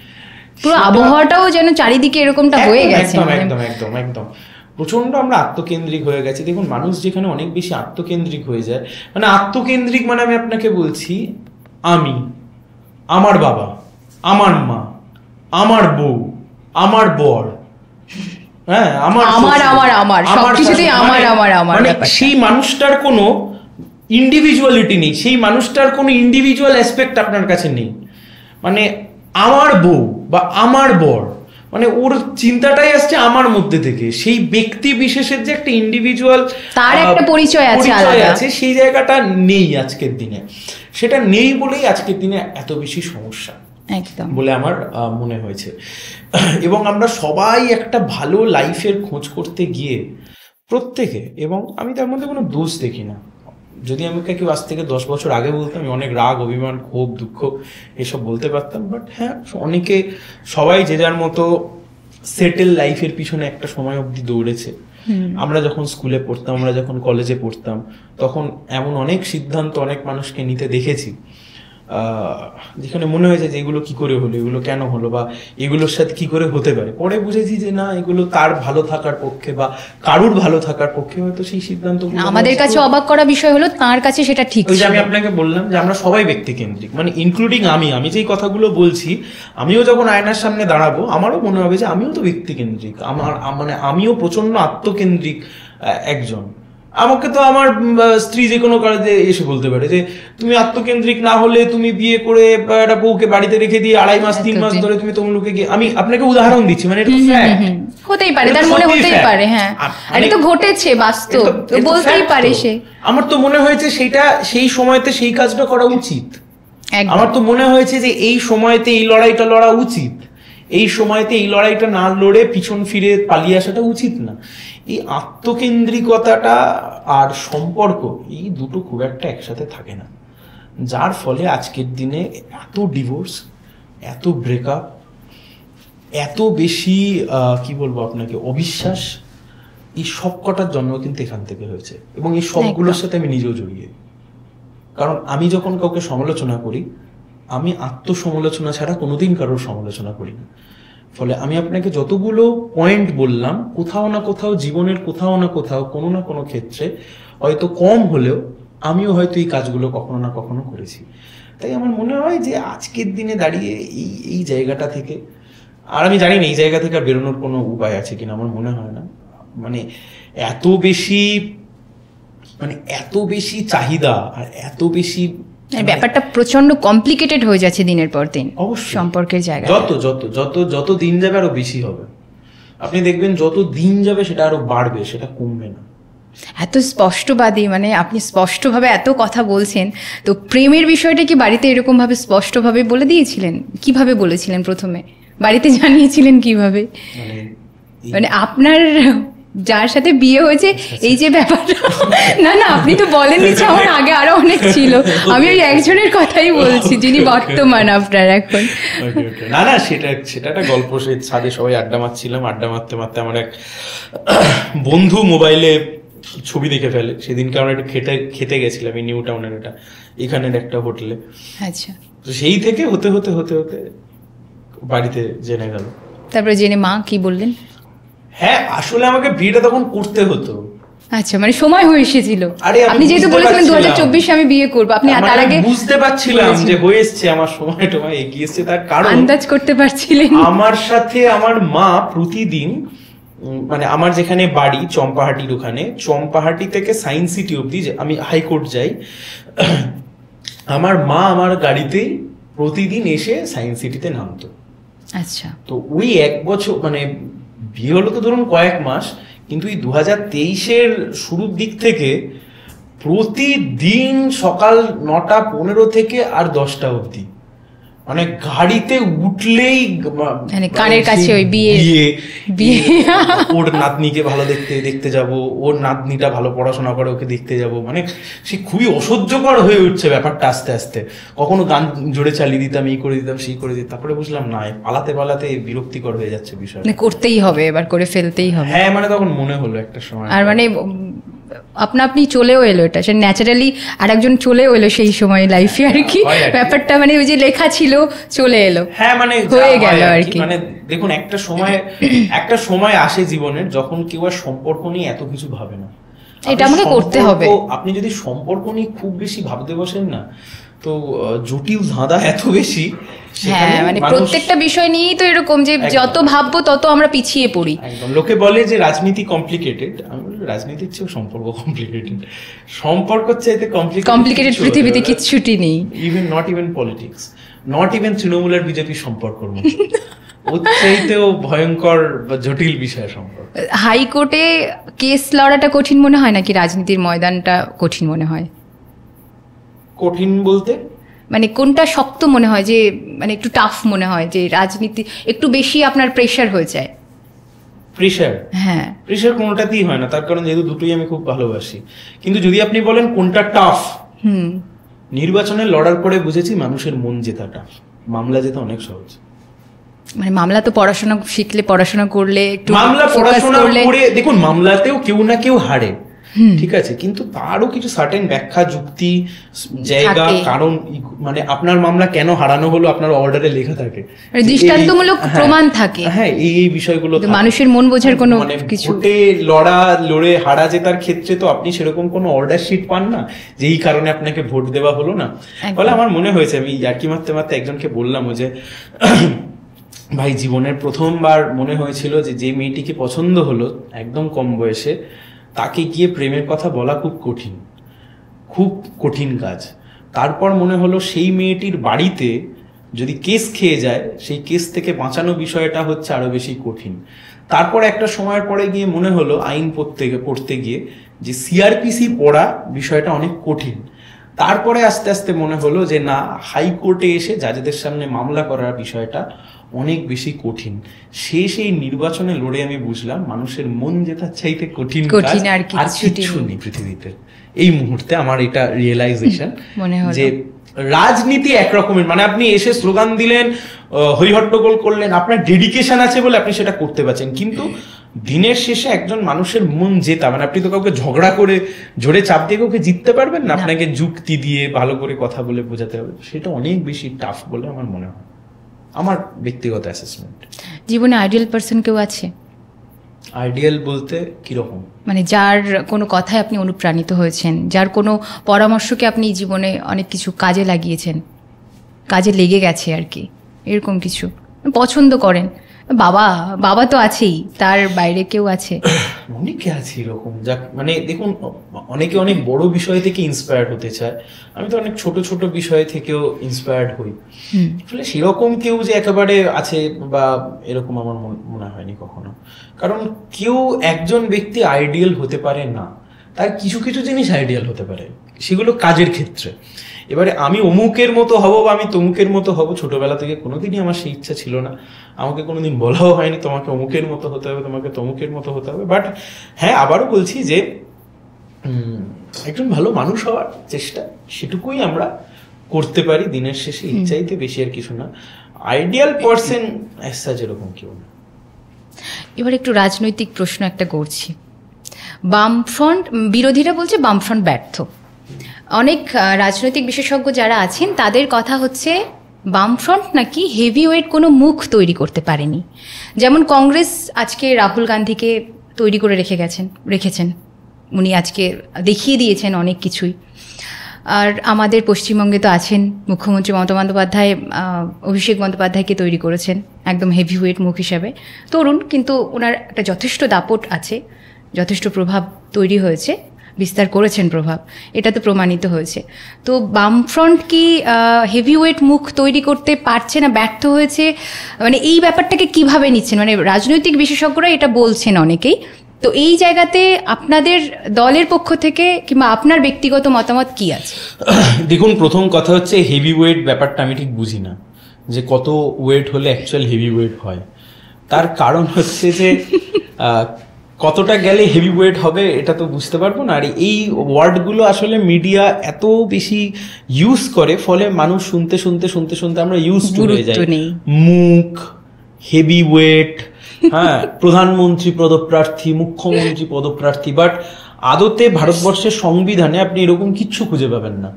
পুরো আবহাওয়াটাও যেন চারিদিকে এরকমটা হয়ে গেছে।
একদম একদম একদম প্রচন্ড আমরা আত্মকেন্দ্রিক হয়ে গেছি। দেখুন, মানুষ যেখানে অনেক বেশি আত্মকেন্দ্রিক হয়ে যায়, মানে আত্মকেন্দ্রিক মানে আমি আপনাকে বলছি, আমি, আমার বাবা, আমার মা, আমার বউ, আমার বর, হ্যাঁ মানে সেই মানুষটার কোনো ইন্ডিভিজুয়ালিটি নেই, সেই মানুষটার কোনো ইন্ডিভিজুয়াল অ্যাসপেক্ট আপনার কাছে নেই। মানে আমার বউ বা আমার বর, মানে ওর চিন্তাটাই আসছে আমার মধ্যে থেকে, সেই ব্যক্তি বিশেষের যে একটা ইন্ডিভিজুয়াল
তার একটা পরিচয় আছে,
সেই জায়গাটা নেই আজকের দিনে। সেটা নেই বলেই আজকের দিনে এত বেশি সমস্যা বলে আমার মনে হয়েছে। এবং আমরা সবাই একটা ভালো লাইফের খোঁজ করতে গিয়ে প্রত্যেকে, এবং আমি তার মধ্যে কোনো দোষ দেখি না। যদি আমাকে কেউ আজ থেকে 10 বছর আগে বলতাম, আমি অনেক রাগ, অভিমান, ক্ষোভ, দুঃখ এসব বলতে পারতাম। বাট হ্যাঁ, অনেকে, সবাই যে যার মতো সেটেল লাইফের পিছনে একটা সময় অবধি দৌড়েছে। আমরা যখন স্কুলে পড়তাম, আমরা যখন কলেজে পড়তাম, তখন এমন অনেক সিদ্ধান্ত অনেক মানুষকে নিতে দেখেছি যেখানে মনে হয়েছে যে এগুলো কি করে হলো, এগুলো কেন হলো, বা এগুলোর সাথে কি করে হতে পারে। পরে বুঝেছি যে না, এগুলো তার ভালো থাকার পক্ষে বা কারুর ভালো থাকার পক্ষে হয়তো সেই সিদ্ধান্তগুলো।
আমাদের কাছে অবাক করা বিষয় হলো তার কাছে সেটা ঠিক।
ওই যে আমি আপনাকে বললাম যে আমরা সবাই ব্যক্তিকেন্দ্রিক, মানে ইনক্লুডিং আমি যেই কথাগুলো বলছি, আমিও যখন আয়নার সামনে দাঁড়াবো আমারও মনে হবে যে আমিও তো ব্যক্তিকেন্দ্রিক, মানে আমিও প্রচন্ড আত্মকেন্দ্রিক একজন। আমাকে তো আমার স্ত্রী যে কোনো কাজে এসে বলতে পারে যে তুমি আত্মকেন্দ্রিক না হলে তুমি বিয়ে করে একটা বউকে বাড়িতে রেখে দিয়ে 2.5 মাস 3 মাস ধরে তুমি তমলুকে গিয়ে, আমি আপনাকে উদাহরণ দিচ্ছি, মানে এটা
হতেই পারে, তার মনে হতেই পারে, হ্যাঁ এটা তো ঘটেছে, বাস্তব, বলতেই পারে সে।
আমার তো মনে হয়েছে সেটা সেই সময়তে সেই কাজটা করা উচিত। আমার তো মনে হয়েছে যে এই সময়তে এই লড়াইটা লড়া উচিত, এই সময়তে এই লড়াইটা না লড়ে পিছন ফিরে পালিয়ে আসাটা উচিত না। এই আত্মকেন্দ্রিকতাটা আর সম্পর্ক, এই দুটো খুব একটা একসাথে থাকে না, যার ফলে আজকের দিনে এত ডিভোর্স, এত ব্রেকআপ, এত বেশি কি বলবো আপনাকে, অবিশ্বাস, এই সব কটার জন্ম কিন্তু এখান থেকে হয়েছে। এবং এই সবগুলোর সাথে আমি নিজেও জড়িয়ে, কারণ আমি যখন কাউকে সমালোচনা করি, আমি আত্মসমালোচনা ছাড়া কোনোদিন কারোর সমালোচনা করি না। ফলে আমি আপনাকে যতগুলো পয়েন্ট বললাম, কোথাও না কোথাও জীবনের কোথাও না কোথাও কোনো না কোনো ক্ষেত্রে হয়তো কম হলেও আমিও হয়তো এই কাজগুলো কখনো না কখনো করেছি। তাই আমার মনে হয় যে আজকের দিনে দাঁড়িয়ে এই জায়গাটা থেকে, আর আমি জানি না এই জায়গা থেকে আর বেরোনোর কোনো উপায় আছে কিনা, আমার মনে হয় না। মানে এত বেশি চাহিদা আর এত বেশি,
ব্যাপারটা প্রচন্ড কমপ্লিকেটেড হয়ে যাচ্ছে দিনের পর দিন।
অবশ্যই
সম্পর্কের জায়গা
যত দিন যাবে আরো বেশি হবে। আপনি দেখবেন যত দিন যাবে সেটা আরো বাড়বে, সেটা কমবে না।
এত স্পষ্টবাদী, মানে আপনি স্পষ্টভাবে এত কথা বলছেন, তো প্রেমের বিষয়টা কি বাড়িতে এরকম ভাবে স্পষ্টভাবে বলে দিয়েছিলেন? কিভাবে বলেছিলেন প্রথমে? বাড়িতে জানিয়েছিলেন কিভাবে? মানে আপনার যার সাথে বিয়ে হয়েছে এই যে ব্যাপারটা, না আপনি তো বলেননি, আমার আগে আরো অনেক ছিল, আমি ওই একজনের কথাই বলছি যিনি বর্তমান আপনার এখন।
না সেটা একটা গল্প। সেই ছাদে সবাই আড্ডা মারছিলাম, আড্ডা মারতে মারতে আমার এক বন্ধু মোবাইলে ছবি দেখে ফেলে। সেদিনকে আমরা একটু খেতে গেছিলাম এই নিউ টাউনের এখানের একটা হোটেলে।
আচ্ছা,
তো সেই থেকে হতে হতে বাড়িতে জেনে গেল।
তারপরে জেনে মা কি বললেন?
হ্যাঁ, আসলে আমাকে বিয়েটা তখন করতে হতো।
আচ্ছা, মানে সময় হয়ে এসেছিল। আপনি যেহেতু বলেছিলেন 2024 আমি বিয়ে করব, আপনি তার আগে
বুঝতে পারছিলাম যে হয়ে এসছে, আমার সময় এগিয়ে এসছে। তার কারণ
আন্দাজ করতে পারছিলেন।
আমার সাথে আমার মা প্রতিদিন, মানে আমার যেখানে বাড়ি চম্পাহাটির ওখানে, চম্পাহাটি থেকে সায়েন্স সিটি অব্দি আমি হাইকোর্ট যাই, আমার মা আমার গাড়িতেই প্রতিদিন এসে সায়েন্স সিটিতে নামতো।
আচ্ছা, তো
ওই 1 বছর, মানে বিয়ে হলো তো ধরুন কয়েক মাস, কিন্তু এই 2023-এর শুরুর দিক থেকে প্রতিদিন সকাল 9টা 15 থেকে আর 10টা অবধি মানে গাড়িতে উঠলেই
মানে কানের কাছে ওই বিয়ে
ওর নাতনিকে ভালো দেখতে যাব, ওর নাতনিটা ভালো পড়াশোনা করে ওকে দেখতে যাব, মানে সে খুবই অসহ্যকর হয়ে উঠছে ব্যাপারটা আস্তে আস্তে। কখনো গান জোরে চালিয়ে দিতাম, এই করে দিতাম, সেই করে দিতাম, তারপরে বুঝলাম না, পালাতে পালাতে বিরক্তিকর হয়ে যাচ্ছে বিষয়,
করতেই হবে, এবার করে ফেলতেই হবে।
হ্যাঁ মানে তখন মনে হলো একটা সময়,
আর মানে আপনা আপনি চলেও এলো, এটা সে ন্যাচারালি আর একজন চলেও এলো সেই সময় লাইফে আর কি, ব্যাপারটা মানে ওই যে লেখা ছিল চলে এলো,
হ্যাঁ মানে
হয়ে গেল আর কি।
মানে দেখুন একটা সময় আসে জীবনের যখন কেউ আর সম্পর্ক নিয়ে এত কিছু ভাবে না,
এটা আমাকে করতে হবে।
আপনি যদি সম্পর্ক নিয়ে খুব বেশি ভাবতে বসেন না, তো জটিল ধাঁধা এত বেশি।
হ্যাঁ মানে প্রত্যেকটা বিষয় নিয়েই তো এরকম যে যত ভাববো তত আমরা পিছিয়ে পড়ি।
একদম, লোকে বলে যে রাজনীতি কমপ্লিকেটেড, আমি বলি রাজনীতির চেয়েও সম্পর্ক কমপ্লিকেটেড, সম্পর্কের চাইতে
কমপ্লিকেটেড পৃথিবীতে কিচ্ছুটি নেই,
not even politics, not even তৃণমূলের বিজেপি সম্পর্কের মধ্যে ওর চাইতেও ভয়ঙ্কর বা জটিল বিষয় সম্পর্ক।
হাইকোর্টে কেস লড়াটা কঠিন মনে হয় নাকি রাজনীতির ময়দানটা কঠিন মনে হয়?
কঠিন বলতে
মানে কোনটা শক্ত মনে হয়, যে মানে একটু টাফ মনে হয়, যে রাজনীতি একটু বেশি আপনার প্রেশার হয়ে যায়?
প্রেশার,
হ্যাঁ
প্রেশার কোনোটাতেই হয় না, তার কারণ যেহেতু দুটোই আমি খুব ভালোবাসি। কিন্তু যদি আপনি বলেন কোনটা টাফ, নির্বাচনে লড়ার পরে বুঝেছি মানুষের মন জেতা টাফ, মামলা জেতা অনেক সহজ।
মানে মামলা তো পড়াশোনা শিখলে, পড়াশোনা করলে, একটু
মামলা পড়াশোনা করে দেখুন, মামলাতেও কেউ না কেউ হারে, ঠিক আছে, কিন্তু তারও কিছু সার্টেন ব্যাখ্যা, যুক্তি, জায়গা, কারণ, মানে আপনার মামলা কেন হারানো হলো আপনার অর্ডারে লেখা থাকে,
দৃষ্টান্তমূলক প্রমাণ থাকে,
হ্যাঁ এই বিষয়গুলো
মানুষের মন বোঝার কোনো কিছু।
লড়ে হারা জেতার ক্ষেত্রে তো আপনি সেরকম কোনো অর্ডার শিট পান না যে এই কারণে আপনাকে ভোট দেওয়া হলো না। ফলে আমার মনে হয়েছে, আমি ইয়ার্কি মারতে মারতে একজনকে বললাম যে ভাই জীবনের প্রথমবার মনে হয়েছিল যে মেয়েটিকে পছন্দ হলো একদম কম বয়সে, তাকে গিয়ে প্রেমের কথা বলা খুব কঠিন কাজ। তারপর মনে হলো সেই মেয়েটির বাড়িতে যদি কেস খেয়ে যায়, সেই কেস থেকে বাঁচানো বিষয়টা হচ্ছে আরো বেশি কঠিন। তারপর একটা সময়ের পরে গিয়ে মনে হলো আইন পড়তে গিয়ে যে সিআরপিসি পড়া বিষয়টা অনেক কঠিন। তারপরে আস্তে আস্তে মনে হলো যে না, হাইকোর্টে এসে জাজেদের সামনে মামলা করার বিষয়টা অনেক বেশি কঠিন। সেই নির্বাচনে লড়ে আমি বুঝলাম মানুষের মন জেতার চাইতে কঠিন আর কিছু নেই পৃথিবীতে। এই মুহূর্তে আমার এটা রিয়েলাইজেশন যে রাজনীতি একরকমের, মানে আপনি এসে স্লোগান দিলেন, হইহট্টগোল করলেন, আপনার ডেডিকেশন আছে বলে আপনি সেটা করতে পারছেন, কিন্তু দিনের শেষে একজন মানুষের মন জেতা, মানে আপনি তো কাউকে ঝগড়া করে জোরে চাপ দিয়ে কাউকে জিততে পারবেন না, আপনাকে যুক্তি দিয়ে ভালো করে কথা বলে বোঝাতে হবে, সেটা অনেক বেশি টাফ বলে আমার মনে হয়, আমার ব্যক্তিগত অ্যাসেসমেন্ট।
জীবনে আইডিয়াল পারসন কেউ আছে?
আইডিয়াল বলতে কিরকম?
মানে যার কোনো কথায় আপনি অনুপ্রাণিত হয়েছেন, যার কোনো পরামর্শকে আপনি জীবনে অনেক কিছু কাজে লাগিয়েছেন, কাজে লেগে গেছে আর কি, এরকম কিছু পছন্দ করেন? বাবা তো আছেই, তার বাইরে কেউ আছে?
অনেকে আছে এরকম, যাক মানে দেখুন, অনেকে অনেক বড় বিষয় থেকে ইন্সপায়ার্ড হতে চায়, আমি তো অনেক ছোট ছোট বিষয় থেকেও ইন্সপায়ার্ড হই। আসলে সেরকম কেউ যে একেবারে আছে বা এরকম আমার মনে হয়নি কখনো, কারণ কেউ একজন ব্যক্তি আইডিয়াল হতে পারে না, তার কিছু কিছু জিনিস আইডিয়াল হতে পারে, সেগুলো কাজের ক্ষেত্রে। এবারে আমি অমুকের মতো হব বা আমি তমুকের মতো হব, ছোটবেলা থেকে কোনোদিনই আমার সেই ইচ্ছা ছিল না, আমাকে কোনোদিন বলাও হয়নি তোমাকে অমুকের মতো হতে হবে, তোমাকে তমুকের মতো হতে হবে। বাট হ্যাঁ, আবারও বলছি যে একজন ভালো মানুষ হওয়ার চেষ্টা, সেটুকুই আমরা করতে পারি দিনের শেষে, ইচ্ছাইতে বেশি আর কিছু না। আইডিয়াল পারসন এসা যেরকম কেউ না।
এবার একটু রাজনৈতিক প্রশ্ন একটা করছি। বামফ্রন্ট, বিরোধীরা বলছে বামফ্রন্ট ব্যর্থ, অনেক রাজনৈতিক বিশেষজ্ঞ যারা আছেন তাদের কথা হচ্ছে বামফ্রন্ট নাকি হেভিওয়েট কোনো মুখ তৈরি করতে পারেনি। যেমন কংগ্রেস আজকে রাহুল গান্ধীকে তৈরি করে রেখেছেন, উনি আজকে দেখিয়ে দিয়েছেন অনেক কিছুই। আর আমাদের পশ্চিমবঙ্গে তো আছেন মুখ্যমন্ত্রী মমতা বন্দ্যোপাধ্যায়, অভিষেক বন্দ্যোপাধ্যায়কে তৈরি করেছেন একদম হেভিওয়েট মুখ হিসাবে। তরুণ, কিন্তু ওনার একটা যথেষ্ট দাপট আছে, যথেষ্ট প্রভাব তৈরি হয়েছে, বিস্তার করেছেন প্রভাব, এটা তো প্রমাণিত হয়েছে। তো বামফ্রন্ট কি হেভিওয়েট মুখ তৈরি করতে পারছে না, ব্যর্থ হয়েছে? মানে এই ব্যাপারটাকে কিভাবে নিচ্ছেন? মানে রাজনৈতিক বিশেষজ্ঞরা এটা বলছেন অনেকেই, তো এই জায়গাতে আপনাদের দলের পক্ষ থেকে কিংবা আপনার ব্যক্তিগত মতামত কি আছে?
দেখুন, প্রথম কথা হচ্ছে হেভি ওয়েট ব্যাপারটা আমি ঠিক বুঝি না, যে কত ওয়েট হলে অ্যাকচুয়াল হেভি ওয়েট হয়। তার কারণ হচ্ছে যে কতটা গেলে হেভি ওয়েট হবে এটা তো বুঝতে পারবো না। আর এই ওয়ার্ডগুলো আসলে মিডিয়া এত বেশি ইউজ করে, ফলে মানুষ শুনতে শুনতে শুনতে শুনতে আমরা ইউজ হয়ে যাই। মুখ, হেভি ওয়েট, হ্যাঁ, প্রধানমন্ত্রী পদপ্রার্থী, মুখ্যমন্ত্রী পদপ্রার্থী, বাট আদতে ভারতবর্ষের সংবিধানে আপনি এরকম কিচ্ছু খুঁজে পাবেন না।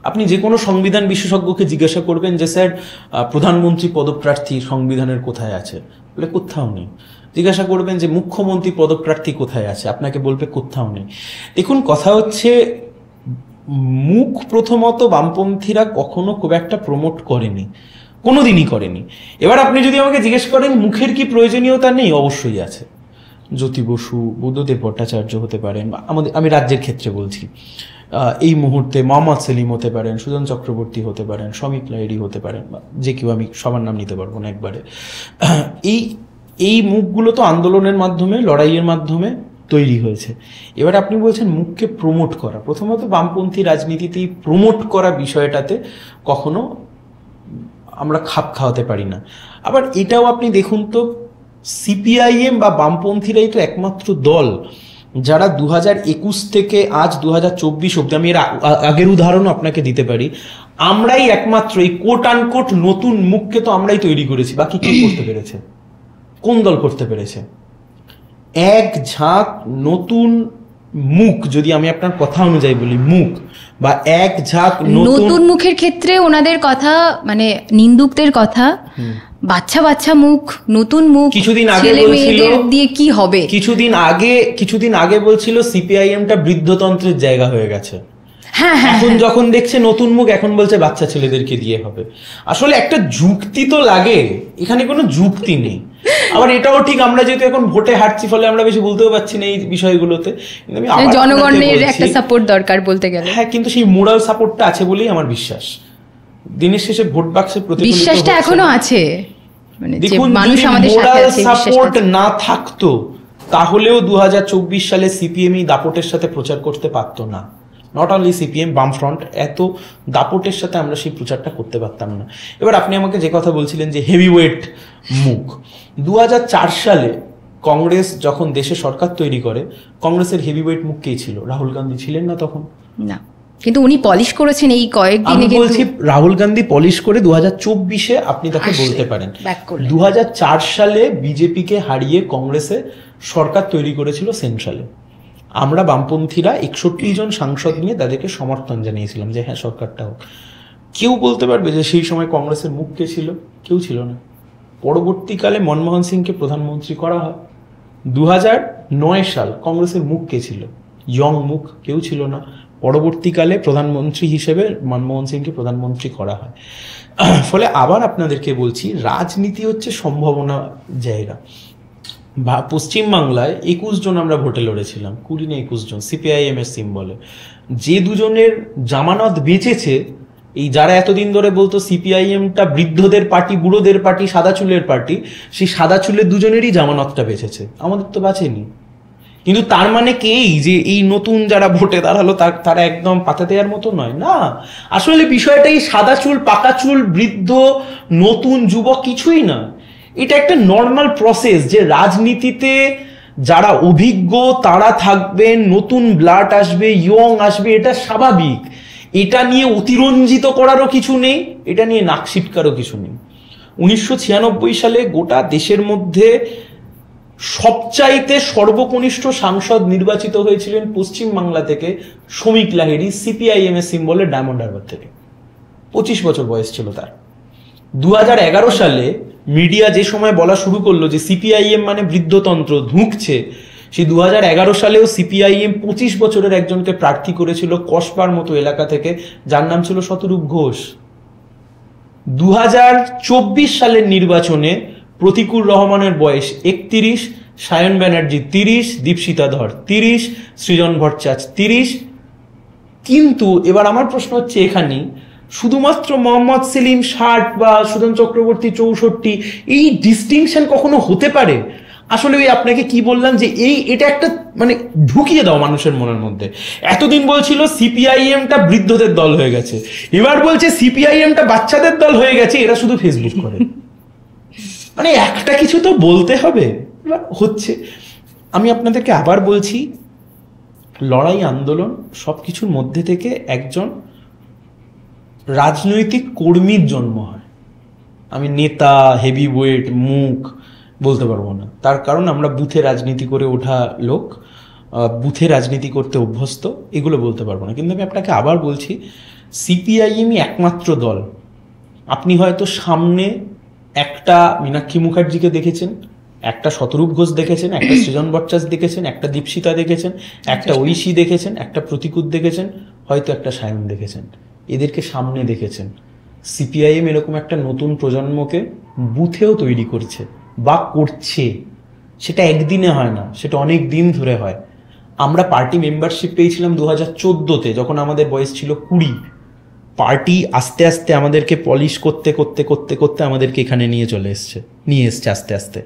আপনি যে কোনো সংবিধান বিশেষজ্ঞকে জিজ্ঞাসা করবেন যে স্যার প্রধানমন্ত্রী পদপ্রার্থী সংবিধানের কোথায় আছে, বলে কোথাও নেই। জিজ্ঞাসা করবেন যে মুখ্যমন্ত্রী পদপ্রার্থী কোথায় আছে, আপনাকে বলবে কোথাও নেই। দেখুন, কথা হচ্ছে মুখ প্রথমত বামপন্থীরা কখনো খুব একটা প্রমোট করেনি, কোনোদিনই করেনি। এবার আপনি যদি আমাকে জিজ্ঞেস করেন মুখের কি প্রয়োজনীয়তা নেই, অবশ্যই আছে। জ্যোতি বসু, বুদ্ধদেব ভট্টাচার্য হতে পারেন, আমি রাজ্যের ক্ষেত্রে বলছি, এই মুহূর্তে মোহাম্মদ সেলিম হতে পারেন, সুজন চক্রবর্তী হতে পারেন, শ্রমিক লাহিড়ী হতে পারেন, যে কেউ, আমি সবার নাম নিতে পারবো না একবারে। এই মুখগুলো তো আন্দোলনের মাধ্যমে, লড়াইয়ের মাধ্যমে তৈরি হয়েছে। এবার আপনি বলছেন মুখকে প্রমোট করা। প্রথমত বামপন্থী রাজনীতিতে প্রমোট করা বিষয়টাতে কখনো আমরা খাপ খাওয়াতে পারি না। আবার এটাও আপনি দেখুন তো, সিপিআইএম বা বামপন্থীরাই তো একমাত্র দল যারা 2021 থেকে আজ 2024 অব্দি, আমি এর আগের উদাহরণও আপনাকে দিতে পারি, আমরাই একমাত্র এই কোট আনকোট নতুন মুখকে তো আমরাই তৈরি করেছি। বাকি কে করতে পেরেছে? কোন দল করতে পেরেছে? এক ঝাঁক নতুন মুখ, যদি আমি আপনার কথা অনুযায়ী বলি, মুখ বা এক ঝাঁক
নতুন মুখের ক্ষেত্রে ওনাদের কথা, মানে নিন্দুকদের কথা, বাচ্চা বাচ্চা মুখ, নতুন মুখ,
কিছুদিন আগে বলছিল
দিয়ে কি হবে,
কিছুদিন আগে বলছিল সিপিআইএমটা বৃদ্ধতন্ত্রের জায়গা হয়ে গেছে। এখন যখন দেখছে নতুন মুখ, এখন বলছে বাচ্চা ছেলেদেরকে দিয়ে হবে। আসলে একটা যুক্তি তো লাগে, এখানে কোনো যুক্তি নেই। আবার এটাও ঠিক, আমরা যেহেতু এখন ভোটে হারছি, ফলে আমরা বেশি বলতেও পারছি না এই বিষয়গুলোতে।
জনগণের একটা সাপোর্ট দরকার বলতে গেলে।
হ্যাঁ, কিন্তু সেই মোরাল সাপোর্টটা আছে বলেই আমার বিশ্বাস। দিনের শেষে ভোট বাক্সে
বিশ্বাসটা এখনো আছে।
দেখুন, মোরাল সাপোর্ট না থাকতো তাহলেও 2024 সালে সিপিএম এই দাপটের সাথে প্রচার করতে পারতো না। নট অনলি সিপিএম, বামফ্রন্ট, এত দাপটের সাথে আমরা সেই প্রচারটা করতে পারতাম না। এবার আপনি আমাকে যে কথা বলছিলেন যে হেভিওয়েট মুখ, 2004 সালে কংগ্রেস যখন দেশে সরকার তৈরি করে, কংগ্রেসের হেভিওয়েট মুখ কে ছিল? রাহুল গান্ধী ছিলেন না তখন?
না, কিন্তু উনি পলিশ করেছেন এই কয়েকদিনে।
আমি বলছি রাহুল গান্ধী পলিশ করে 2024-এ আপনি তাকে বলতে পারেন। 2004 সালে বিজেপিকে হারিয়ে কংগ্রেসে সরকার তৈরি করেছিল সেন্ট্রালে। আমরা বামপন্থীরা 61 জন সাংসদ নিয়ে তাদেরকে সমর্থন জানিয়েছিলাম যে হ্যাঁ সরকারটা হোক। কেউ বলতে পারবে যে সেই সময় কংগ্রেসের মুখ কে ছিল? কেউ ছিল না। পরবর্তীকালে মনমোহন সিংকে প্রধানমন্ত্রী করা হয়। 2009 সাল কংগ্রেসের মুখ কে ছিল? ইয়ং মুখ, কেউ ছিল না। পরবর্তীকালে প্রধানমন্ত্রী হিসেবে মনমোহন সিংকে প্রধানমন্ত্রী করা হয়। ফলে আবার আপনাদেরকে বলছি, রাজনীতি হচ্ছে সম্ভাবনা জায়গা। পশ্চিমবাংলায় 21 জন আমরা ভোটে লড়েছিলাম, 20 না 21 জন, সিপিআইএম এর সিম্বলে। যে দুজনের জামানত বেঁচেছে, এই যারা এতদিন ধরে বলতো সিপিআইএমটা বৃদ্ধদের পার্টি, বুড়োদের পার্টি, সাদা চুলের পার্টি, সেই সাদা চুলের দুজনেরই জামানতটা বেঁচেছে, আমাদের তো বাঁচেনি। কিন্তু তার মানে কি যে এই নতুন যারা ভোটে দাঁড়ালো তারা একদম পাতা দেওয়ার মতো নয়? না, আসলে বিষয়টা এই সাদা চুল, পাকা চুল, বৃদ্ধ, নতুন, যুবক কিছুই না। এটা একটা নর্মাল প্রসেস যে রাজনীতিতে যারা অভিজ্ঞ তারা থাকবেন, নতুন ব্লাড আসবে, ইয়ং আসবে, এটা স্বাভাবিক। এটা নিয়ে অতিরঞ্জিত করারও কিছু নেই, এটা নিয়ে নাক সিটকারও কিছু নেই। 1996 সালে গোটা দেশের মধ্যে সবচাইতে সর্বকনিষ্ঠ সাংসদ নির্বাচিত হয়েছিলেন পশ্চিমবাংলা থেকে শ্রমিক লাহিড়ী, সিপিআইএম এর সিম্বলে ডায়মন্ড হারবার থেকে। 25 বছর বয়স ছিল তার। 2011 সালে মিডিয়া যে সময় বলা শুরু করলো যে সিপিআইএম মানে বৃদ্ধতন্ত্র ঢুকছে, সেই 2011 সালেও সিপিআইএম 25 বছরের একজনকে প্রার্থী করেছিল কসবার মতো এলাকা থেকে, যার নাম ছিল শতরূপ ঘোষ। 2024 সালের নির্বাচনে প্রতিকুর রহমানের বয়স 31, সায়ন ব্যানার্জি 30, দীপশিতা ধর 30, সৃজন ভট্টাচার্য 30। কিন্তু এবার আমার প্রশ্ন হচ্ছে এখানেই, শুধুমাত্র মোহাম্মদ সেলিম 60 বা সুজন চক্রবর্তী 64, এই ডিস্টিংশন কখনো হতে পারে? আসলে ওই আপনাকে কি বললাম যে এটা একটা মানে ঢুকিয়ে দাও মানুষের মনের মধ্যে। এতদিন বলছিল সিপিআইএমটা বৃদ্ধদের দল হয়ে গেছে, এবার বলছে সিপিআইএমটা বাচ্চাদের দল হয়ে গেছে, এরা শুধু ফেসবুক করে। মানে একটা কিছু তো বলতে হবে, হচ্ছে। আমি আপনাদেরকে আবার বলছি, লড়াই আন্দোলন সবকিছুর মধ্যে থেকে একজন রাজনৈতিক কর্মীর জন্ম হয়। আমি নেতা, হেভি ওয়েট, মুখ বলতে পারবো না, তার কারণ আমরা বুথে রাজনীতি করে ওঠা লোক, বুথে রাজনীতি করতে অভ্যস্ত, এগুলো বলতে পারবো না। কিন্তু আমি আপনাকে আবার বলছি, সিপিআইএমই একমাত্র দল। আপনি হয়তো সামনে একটা মীনাক্ষী মুখার্জিকে দেখেছেন, একটা শতরূপ ঘোষ দেখেছেন, একটা সৃজন ভট্টাচার্য দেখেছেন, একটা দীপশিতা দেখেছেন, একটা ঐশী দেখেছেন, একটা প্রতিকুত দেখেছেন, হয়তো একটা সায়ন দেখেছেন। এদেরকে সামনে দেখেছেন। সিপিআইএম এরকম একটা নতুন প্রজন্মকে বুথেও তৈরি করছে বা করছে। সেটা একদিনে হয় না, সেটা অনেক দিন ধরে হয়। আমরা পার্টি মেম্বারশিপ পেয়েছিলাম 2014-তে, যখন আমাদের বয়স ছিল 20। পার্টি আস্তে আস্তে আমাদেরকে পলিশ করতে করতে করতে করতে আমাদেরকে এখানে নিয়ে এসছে আস্তে আস্তে।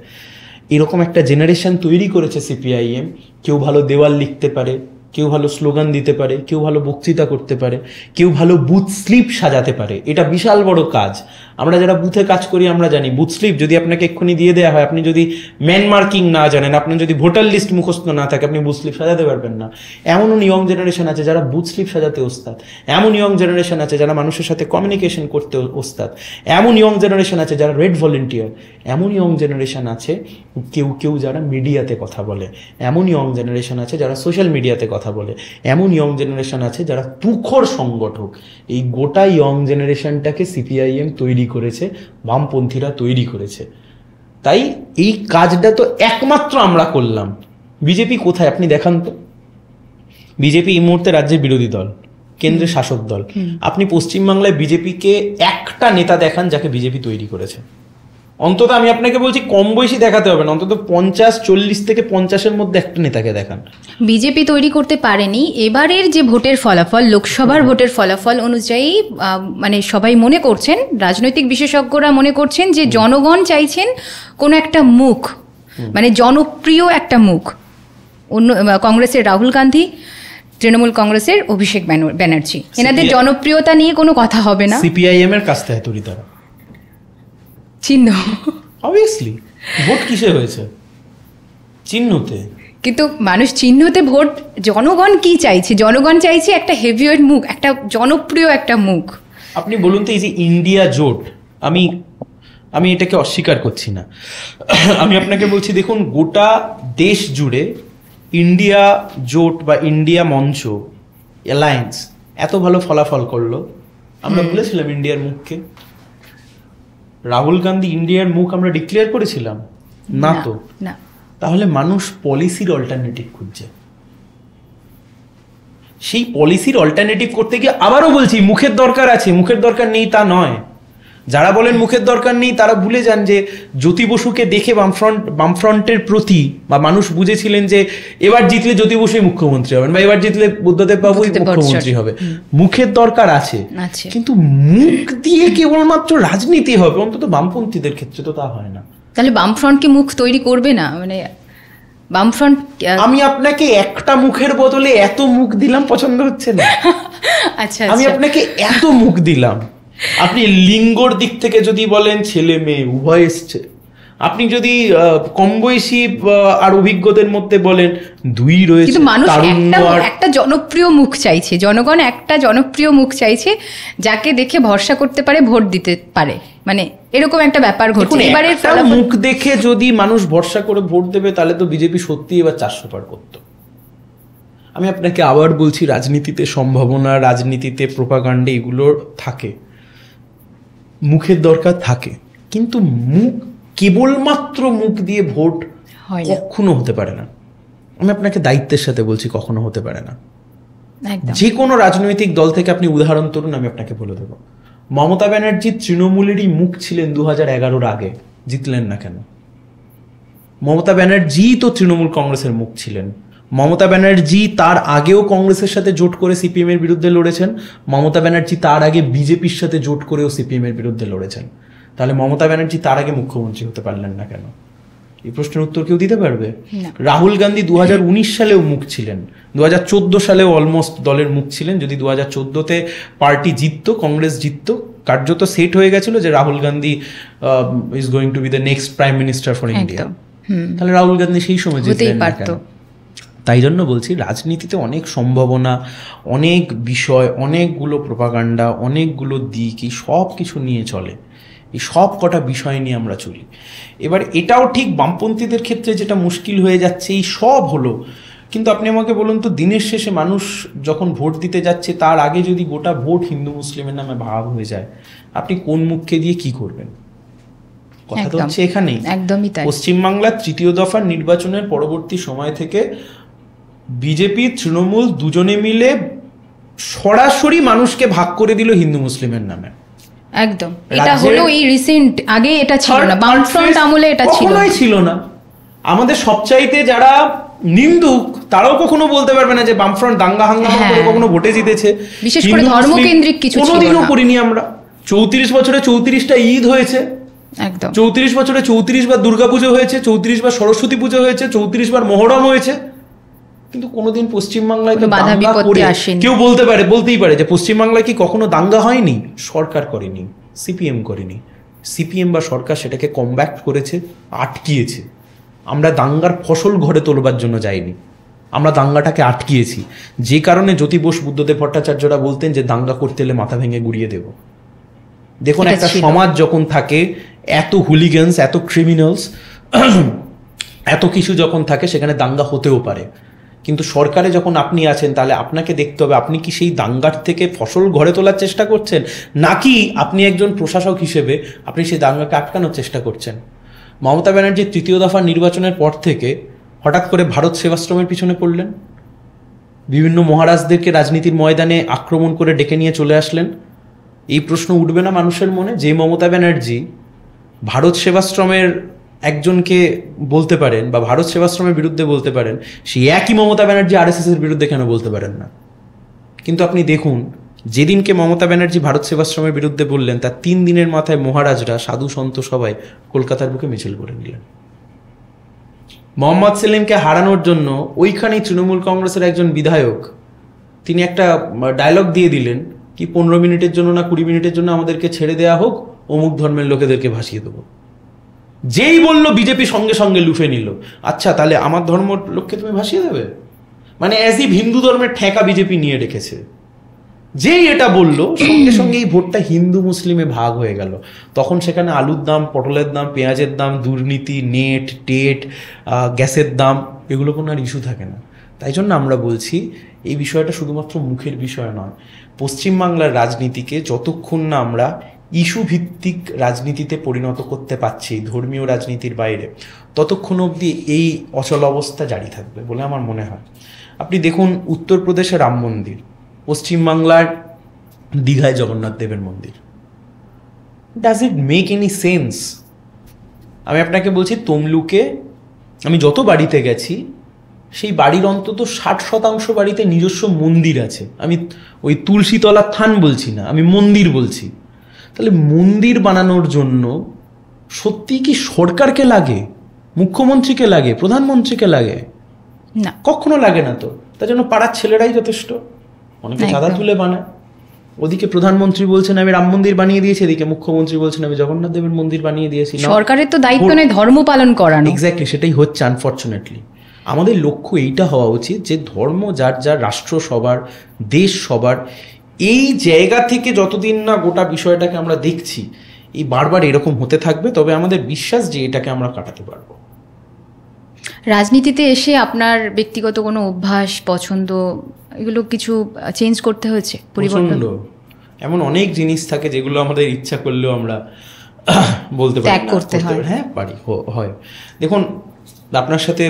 এরকম একটা জেনারেশন তৈরি করেছে সিপিআইএম। কেউ ভালো দেওয়াল লিখতে পারে, কেউ ভালো স্লোগান দিতে পারে, কেউ ভালো বক্তৃতা করতে পারে, কেউ ভালো বুথ স্লিপ সাজাতে পারে। এটা বিশাল বড় কাজ। আমরা যারা বুথে কাজ করি আমরা জানি, বুথ স্লিপ যদি আপনাকে এক্ষুনি দিয়ে দেওয়া হয়, আপনি যদি ম্যান মার্কিং না জানেন, আপনার যদি ভোটার লিস্ট মুখস্থ না থাকে, আপনি বুথ স্লিপ সাজাতে পারবেন না। এমনও ইয়ং জেনারেশন আছে যারা বুথ স্লিপ সাজাতে ওস্তাদ, এমন ইয়ং জেনারেশন আছে যারা মানুষের সাথে কমিউনিকেশন করতে ওস্তাদ, এমন ইয়ং জেনারেশন আছে যারা রেড ভলেন্টিয়ার, এমন ইয়ং জেনারেশন আছে কেউ যারা মিডিয়াতে কথা বলে, এমন ইয়ং জেনারেশন আছে যারা সোশ্যাল মিডিয়াতে কথা বলে, এমন ইয়ং জেনারেশন আছে যারা তুখোড় সংগঠক। এই গোটা ইয়ং জেনারেশনটাকে সিপিআইএম তৈরি করেছে, বামপন্থীরা তৈরি করেছে। তাই এই কাজটা তো একমাত্র আমরা করলাম। বিজেপি কোথায় আপনি দেখান তো। বিজেপি এই মুহূর্তে রাজ্যের বিরোধী দল, কেন্দ্রের শাসক দল। আপনি পশ্চিমবাংলায় বিজেপিকে একটা নেতা দেখান যাকে বিজেপি তৈরি করেছে। অন্তত আমি আপনাকে বলছি, কম বয়সী দেখাতে হবে না, অন্তত 40 থেকে 50-এর মধ্যে একটা নেতাকে দেখান।
বিজেপি তৈরি করতে পারেনি। এবারের যে ভোটের ফলাফল, লোকসভার ভোটের ফলাফল অনুযায়ী মানে সবাই মনে করছেন, রাজনৈতিক বিশেষজ্ঞরা মনে করছেন যে জনগণ চাইছেন কোনো একটা মুখ, মানে জনপ্রিয় একটা মুখ। অন্য কংগ্রেসের রাহুল গান্ধী, তৃণমূল কংগ্রেসের অভিষেক ব্যানার্জি, এনাদের জনপ্রিয়তা নিয়ে কোনো কথা হবে না।
সিপিআইএম এর কাছ থেকে তৈরি তারা
চিহ্ন,
অবভিয়াসলি ভোট কিসে হয়েছে? চিহ্নতে।
কিন্তু মানুষ চিহ্নতে ভোট, জনগণ কি চাইছে? জনগণ চাইছে একটা হেভিওয়েট মুখ, একটা জনপ্রিয় একটা মুখ।
আপনি বলুন তো, এই যে ইন্ডিয়া জোট, আমি এটাকে অস্বীকার করছি না। আমি আপনাকে বলছি, দেখুন গোটা দেশ জুড়ে ইন্ডিয়া জোট বা ইন্ডিয়া মঞ্চ, অ্যালায়েন্স এত ভালো ফলাফল করলো, আমরা বলেছিলাম ইন্ডিয়ার মুখকে? রাহুল গান্ধী ইন্ডিয়ার মুখ আমরা ডিক্লেয়ার করেছিলাম না তো?
না।
তাহলে মানুষ পলিসির অল্টারনেটিভ খুঁজছে। সেই পলিসির অল্টারনেটিভ করতে গিয়ে আবারও বলছি, মুখের দরকার আছে, মুখের দরকার নেই তা নয়। যারা বলেন মুখের দরকার নেই তারা ভুলে যান যে জ্যোতি বসুকে দেখে বামফ্রন্টের প্রতি বা মানুষ বুঝেছিলেন যে এবার জিতলে জ্যোতি বসুই মুখ্যমন্ত্রী হবেন, বা এবার জিতলে বুদ্ধদেব বাবুই মুখ্যমন্ত্রী হবে। মুখের দরকার আছে, কিন্তু মুখ দিয়ে কেবলমাত্র রাজনীতি হবে, অন্তত বামপন্থীদের ক্ষেত্রে তো তা হয় না।
তাহলে বামফ্রন্টকে মুখ তৈরি করবে না? মানে বামফ্রন্ট,
আমি আপনাকে একটা মুখের বদলে এত মুখ দিলাম, পছন্দ হচ্ছে না?
আচ্ছা,
আমি আপনাকে এত মুখ দিলাম। আপনি লিঙ্গর দিক থেকে যদি বলেন, ছেলে মেয়ে উভয় এসছে। আপনি যদি কম বয়সী আর অভিজ্ঞদের মধ্যে বলেন, দুই রয়েছে।
কিন্তু মানুষ একটা জনপ্রিয় মুখ চাইছে, জনগণ একটা জনপ্রিয় মুখ চাইছে যাকে দেখে ভরসা করতে পারে, ভোট দিতে পারে। মানে এরকম একটা ব্যাপার ঘটছে। এবারে
মুখ দেখে যদি মানুষ ভরসা করে ভোট দেবে, তাহলে তো বিজেপি সত্যি এবার 400 পার করতো। আমি আপনাকে আবার বলছি, রাজনীতিতে সম্ভাবনা, রাজনীতিতে প্রোপাগান্ডা এগুলোর থাকে, মুখের দরকার থাকে, কিন্তু মুখ কেবলমাত্র মুখ দিয়ে ভোট কখনো হতে পারে না। আমি আপনাকে দায়িত্বের সাথে বলছি, কখনো হতে পারে না। যে কোনো রাজনৈতিক দল থেকে আপনি উদাহরণ তুলুন, আমি আপনাকে বলে দেবো। মমতা ব্যানার্জি তৃণমূলেরই মুখ ছিলেন 2011-র আগে, জিতলেন না কেন? মমতা ব্যানার্জি তো তৃণমূল কংগ্রেসের মুখ ছিলেন। মমতা ব্যানার্জি তার আগেও কংগ্রেসের সাথে জোট করে সিপিএম এর বিরুদ্ধে লড়েছেন। মমতা ব্যানার্জি তার আগে বিজেপির সাথে জোট করেও সিপিএম এর বিরুদ্ধে লড়েছেন। তাহলে মমতা ব্যানার্জি তার আগে মুখ্যমন্ত্রী হতে পারলেন না কেন? এই প্রশ্নের উত্তর কেউ দিতে পারবে?
না।
রাহুল গান্ধী 2019 সালেও মুখ ছিলেন, 2014 সালেও অলমোস্ট দলের মুখ ছিলেন। যদি 2014-তে পার্টি জিততো, কংগ্রেস জিততো, কার্যত সেট হয়ে গেছিল যে Rahul Gandhi is going to B the next prime minister for India, তাহলে রাহুল গান্ধী সেই সময় জিতলেন না কেন? তাই জন্য বলছি, রাজনীতিতে অনেক সম্ভাবনা, অনেক বিষয়, অনেকগুলো প্রোপাগান্ডা, অনেকগুলো দিক, এই সব কিছু নিয়ে চলে। এই সব কটা বিষয় নিয়ে আমরা চলি। এবার এটাও ঠিক বামপন্থীদের ক্ষেত্রে যেটা মুশকিল হয়ে যাচ্ছে, এই সব হলো, কিন্তু আপনি আমাকে বলুন তো, দিনের শেষে মানুষ যখন ভোট দিতে যাচ্ছে তার আগে যদি গোটা ভোট হিন্দু মুসলিমের নামে ভাগ হয়ে যায়, আপনি কোন মুখকে দিয়ে কি করবেন? কথা তো হচ্ছে এখানেই।
একদমই তাই।
পশ্চিমবাংলার তৃতীয় দফার নির্বাচনের পরবর্তী সময় থেকে বিজেপি তৃণমূল দুজনে মিলে সরাসরি মানুষকে ভাগ করে দিল হিন্দু মুসলিমের নামে।
একদম, এটা হলো এই রিসেন্ট, আগে এটা ছিল না, বামফ্রন্ট আমলে এটা
ছিল না। আমাদের সবচাইতে যারা নিন্দুক তারাও কখনো বলতে পারবে না যে বামফ্রন্ট দাঙ্গা হাঙ্গামা করে কখনো ভোটে জিতেছে।
বিশেষ করে ধর্মকেন্দ্রিক কিছু ছিল না,
কোনোদিনও করিনি আমরা। 34 বছরে 34টা ঈদ হয়েছে,
একদম
34 বছরে 34 বার দুর্গাপুজো হয়েছে, 34 বার সরস্বতী পুজো হয়েছে, 34 বার মহরম হয়েছে, কিন্তু কোনোদিন পশ্চিমবাংলায় তো দাঙ্গা করে কেউ বলতেই পারে যে পশ্চিমবাংলায় কি কখনো দাঙ্গা হয়নি? সরকার করেনি, সিপিএম করেনি। সিপিএম বা সরকার সেটাকে কমব্যাক্ট করেছে, আটকিয়েছে। আমরা দাঙ্গার ফসল ঘরে তোলবার জন্য যাইনি, আমরা দাঙ্গাটাকে আটকিয়েছি। যে কারণে জ্যোতি বোস, বুদ্ধদেব ভট্টাচার্যরা বলতেন যে দাঙ্গা করতে এলে মাথা ভেঙে গুড়িয়ে দেব। দেখুন, একটা সমাজ যখন থাকে, এত হুলিগানস, এত ক্রিমিনালস, এত কিছু যখন থাকে, সেখানে দাঙ্গা হতেও পারে। কিন্তু সরকারে যখন আপনি আছেন, তাহলে আপনাকে দেখতে হবে আপনি কি সেই দাঙ্গার থেকে ফসল ঘরে তোলার চেষ্টা করছেন, নাকি আপনি একজন প্রশাসক হিসেবে আপনি সেই দাঙ্গাকে আটকানোর চেষ্টা করছেন। মমতা ব্যানার্জি তৃতীয় দফার নির্বাচনের পর থেকে হঠাৎ করে ভারত সেবাশ্রমের পিছনে পড়লেন, বিভিন্ন মহারাজদেরকে রাজনীতির ময়দানে আক্রমণ করে ডেকে নিয়ে চলে আসলেন। এই প্রশ্ন উঠবে না মানুষের মনে, যে মমতা ব্যানার্জি ভারত সেবাশ্রমের একজনকে বলতে পারেন বা ভারত সেবাশ্রমের বিরুদ্ধে বলতে পারেন, সেই একই মমতা ব্যানার্জি আরএসএস এর বিরুদ্ধে কেন বলতে পারেন না? কিন্তু আপনি দেখুন, যেদিনকে মমতা ব্যানার্জি ভারত সেবাশ্রমের বিরুদ্ধে বললেন, তার 3 দিনের মাথায় মহারাজরা, সাধু সন্ত সবাই কলকাতার বুকে মিছিল করে নিলেন। মোহাম্মদ সেলিমকে হারানোর জন্য ওইখানেই তৃণমূল কংগ্রেসের একজন বিধায়ক, তিনি একটা ডায়লগ দিয়ে দিলেন কি 15 মিনিটের জন্য না 20 মিনিটের জন্য আমাদেরকে ছেড়ে দেওয়া হোক, অমুক ধর্মের লোকেদেরকে ভাসিয়ে দেবো। যেই বলল, বিজেপি সঙ্গে সঙ্গে লুফে নিল। আচ্ছা, তাহলে আমার ধর্ম লোককে তুমি ভাসিয়ে দেবে? মানে অ্যাজ ইভ হিন্দু ধর্মের ঠেকা বিজেপি নিয়ে রেখেছে। যেই এটা বললো, সঙ্গে সঙ্গে এই ভোটটা হিন্দু মুসলিমে ভাগ হয়ে গেল। তখন সেখানে আলুর দাম, পটলের দাম, পেঁয়াজের দাম, দুর্নীতি, নেট, টেট, গ্যাসের দাম, এগুলো কোনো আর ইস্যু থাকে না। তাই জন্য আমরা বলছি, এই বিষয়টা শুধুমাত্র মুখের বিষয় নয়। পশ্চিমবাংলার রাজনীতিকে যতক্ষণ না আমরা ইস্যু ভিত্তিক রাজনীতিতে পরিণত করতে পারছি, ধর্মীয় রাজনীতির বাইরে, ততক্ষণ অবধি এই অচল অবস্থা জারি থাকবে বলে আমার মনে হয়। আপনি দেখুন, উত্তরপ্রদেশে রাম মন্দির, পশ্চিমবাংলার দীঘায় জগন্নাথ দেবের মন্দির। Does it make any sense? আমি আপনাকে বলছি, তমলুকে আমি যত বাড়িতে গেছি, সেই বাড়ির অন্তত 60% বাড়িতে নিজস্ব মন্দির আছে। আমি ওই তুলসীতলার থান বলছি না, আমি মন্দির বলছি। তাহলে মন্দির বানানোর জন্য সত্যি কি সরকারকে লাগে, মুখ্যমন্ত্রীকে লাগে, প্রধানমন্ত্রীকে লাগে?
না,
কখনো লাগে না। তো তার জন্য পাড়ার ছেলেরাই যথেষ্ট। অনেকে চাঁদা তুলে বানায়। ওদিকে প্রধানমন্ত্রী বলছেন আমি রাম মন্দির বানিয়ে দিয়েছি, এদিকে মুখ্যমন্ত্রী বলছেন আমি জগন্নাথ দেবের মন্দির বানিয়ে দিয়েছি।
সরকারের তো দায়িত্ব নেই ধর্ম পালন করানো।
এক্স্যাক্টলি, সেটাই হচ্ছে আনফর্চুনেটলি। আমাদের লক্ষ্য এইটা হওয়া উচিত যে ধর্ম যার যার, রাষ্ট্র সবার, দেশ সবার। এই জায়গা থেকে যতদিন না গোটা বিষয়টাকে আমরা দেখছি, এই বারবার এরকম হতে থাকবে। তবে আমাদের বিশ্বাস যে এটাকে আমরা কাটাতে পারবো।
রাজনীতিতে এসে আপনার ব্যক্তিগত কোনো অভ্যাস, পছন্দ, এগুলো কিছু চেঞ্জ করতে হয়েছে, পরিবর্তন?
এমন অনেক জিনিস থাকে যেগুলো আমাদের ইচ্ছা করলেও আমরা বলতে পারি,
ত্যাগ করতে হয়।
হ্যাঁ, পারি, হয়। দেখুন, আপনার সাথে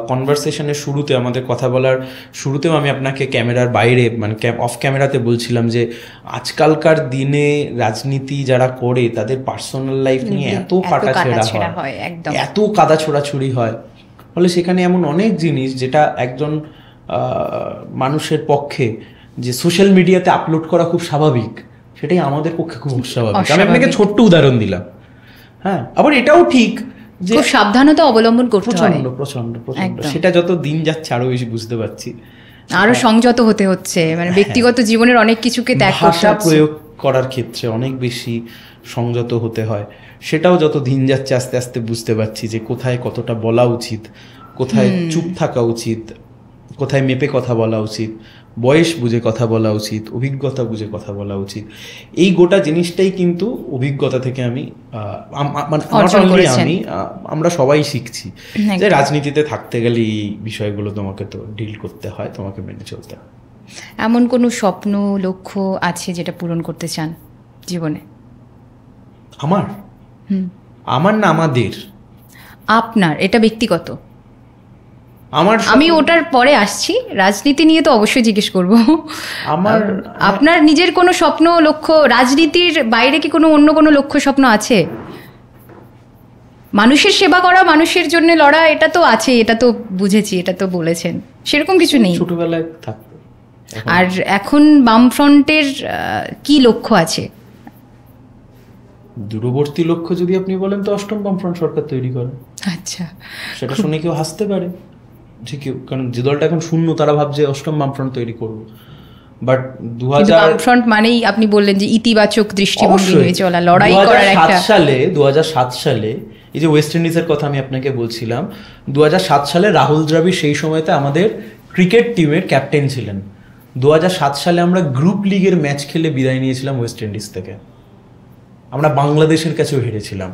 কনভারসেশনের শুরুতে, আমাদের কথা বলার শুরুতেও আমি আপনাকে ক্যামেরার বাইরে, মানে অফ ক্যামেরাতে বলছিলাম যে আজকালকার দিনে রাজনীতি যারা করে তাদের পার্সোনাল লাইফ নিয়ে এত কাটাছেঁড়া হয়, এত কাদা ছোড়াছুড়ি হয়, ফলে সেখানে এমন অনেক জিনিস যেটা একজন মানুষের পক্ষে যে সোশ্যাল মিডিয়াতে আপলোড করা খুব স্বাভাবিক, সেটাই আমাদের পক্ষে খুব অস্বাভাবিক। আমি আপনাকে ছোট্ট উদাহরণ দিলাম। হ্যাঁ, আবার এটাও ঠিক
খুব সাবধানতা অবলম্বন করতে হয়।
প্রচন্ড প্রচন্ড প্রচন্ড। সেটা যত দিন যাচ্ছে আরো বেশি বুঝতে পারছি,
আরো সংযত হতে হচ্ছে, মানে ব্যক্তিগত জীবনের অনেক কিছুকে ত্যাগ করতে হচ্ছে,
ভাষা প্রয়োগ করার ক্ষেত্রে অনেক বেশি সংযত হতে হয়। সেটাও যত দিন যাচ্ছে আস্তে আস্তে বুঝতে পারছি যে কোথায় কতটা বলা উচিত, কোথায় চুপ থাকা উচিত, কোথায় মেপে কথা বলা উচিত, বয়স বুঝে কথা বলা উচিত, অভিজ্ঞতা বুঝে কথা বলা উচিত। এই গোটা জিনিসটাই কিন্তু অভিজ্ঞতা থেকে আমি আমরা সবাই শিখছি যে রাজনীতিতে থাকতে গেলে এই বিষয়গুলো তোমাকে তো ডিল করতে হয়, তোমাকে মেনে চলতে হয়।
এমন কোনো স্বপ্ন লক্ষ্য আছে যেটা পূরণ করতে চান জীবনে?
আমার না আমাদের।
আপনার, এটা ব্যক্তিগত।
আমি
ওটার পরে আসছি, রাজনীতি নিয়ে তো অবশ্যই জিজ্ঞেস করব। আপনার নিজের কোনো স্বপ্ন লক্ষ্য, রাজনীতির বাইরে কি কোনো অন্য কোনো লক্ষ্য স্বপ্ন আছে? মানুষের সেবা করা, মানুষের জন্য লড়া, এটা তো আছে, এটা তো বুঝেছি, এটা তো বলেছেন। সেরকম কিছু নেই
ছোটবেলায় থাকতো।
আর এখন বামফ্রন্টের কি লক্ষ্য আছে?
দূরবর্তী লক্ষ্য যদি আপনি বলেন তো অষ্টম বামফ্রন্ট সরকার তৈরি করে।
আচ্ছা,
সেটা শুনে কেউ হাসতে পারে, ঠিক, কারণ যে দলটা এখন শূন্য তারা ভাবছে অষ্টম বামফ্রন্ট তৈরি করবো। বাট 2000
বামফ্রন্ট মানেই আপনি বললেন যে ইতিবাচক দৃষ্টিভঙ্গি নিয়ে চলা, লড়াই করার একটা।
2007 সালে এই যে ওয়েস্ট ইন্ডিজের কথা আমি আপনাকে বলছিলাম, 2007 সালে রাহুল দ্রাবিড় সেই সময়তে আমাদের ক্রিকেট টিমের ক্যাপ্টেন ছিলেন। 2007 সালে আমরা গ্রুপ লিগের ম্যাচ খেলে বিদায় নিয়েছিলাম ওয়েস্ট ইন্ডিজ থেকে। আমরা বাংলাদেশের কাছেও হেরেছিলাম।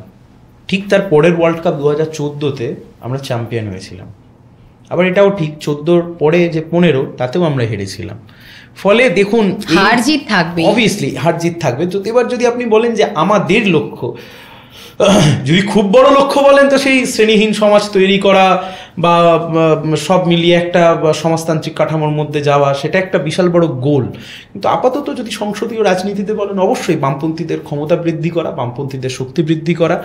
ঠিক তার পরের ওয়ার্ল্ড কাপ 2014-তে আমরা চ্যাম্পিয়ন হয়েছিলাম। আবার এটাও ঠিক 14-র পরে যে 15 তাতেও আমরা হেরেছিলাম। ফলে দেখুন,
হার জিত থাকবে,
অবভিয়াসলি হার জিত থাকবে। এবার যদি আপনি বলেন যে আমাদের লক্ষ্য, যদি খুব বড় লক্ষ্য বলেন তো সেই শ্রেণীহীন সমাজ তৈরি করা বা সব মিলিয়ে একটা সমাজতান্ত্রিক কাঠামোর মধ্যে যাওয়া, সেটা একটা বিশাল বড় গোল। কিন্তু আপাতত যদি সংসদীয় রাজনীতিতে বলেন, অবশ্যই বামপন্থীদের ক্ষমতা বৃদ্ধি করা, বামপন্থীদের শক্তি বৃদ্ধি করা।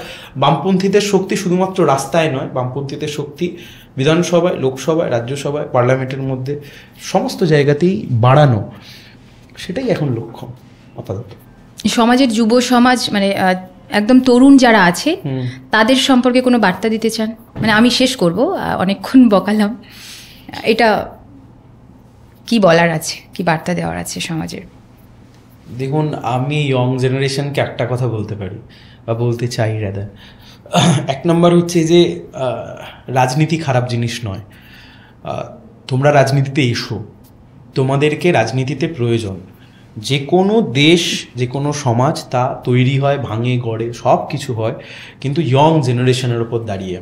বামপন্থীদের শক্তি শুধুমাত্র রাস্তায় নয়, বামপন্থীদের শক্তি বিধানসভায়, লোকসভায়, রাজ্যসভায়, পার্লামেন্টের মধ্যে সমস্ত জায়গাতেই বাড়ানো, সেটাই এখন লক্ষ্য আপাতত।
সমাজের যুব সমাজ, মানে একদম তরুণ যারা আছে, তাদের সম্পর্কে কোনো বার্তা দিতে চান? মানে আমি শেষ করব, অনেকক্ষণ বকালাম, এটা কি বলার আছে, কি বার্তা দেওয়ার আছে সমাজের?
দেখুন, আমি ইয়ং জেনারেশনকে একটা কথা বলতে পারি বা বলতে চাই রাদার। এক নম্বর হচ্ছে যে রাজনীতি খারাপ জিনিস নয়। তোমরা রাজনীতিতে এসো, তোমাদেরকে রাজনীতিতে প্রয়োজন। যে কোনো দেশ, যে কোনো সমাজ তা তৈরি হয়, ভাঙে গড়ে, সব কিছু হয় কিন্তু ইয়ং জেনারেশনের ওপর দাঁড়িয়ে।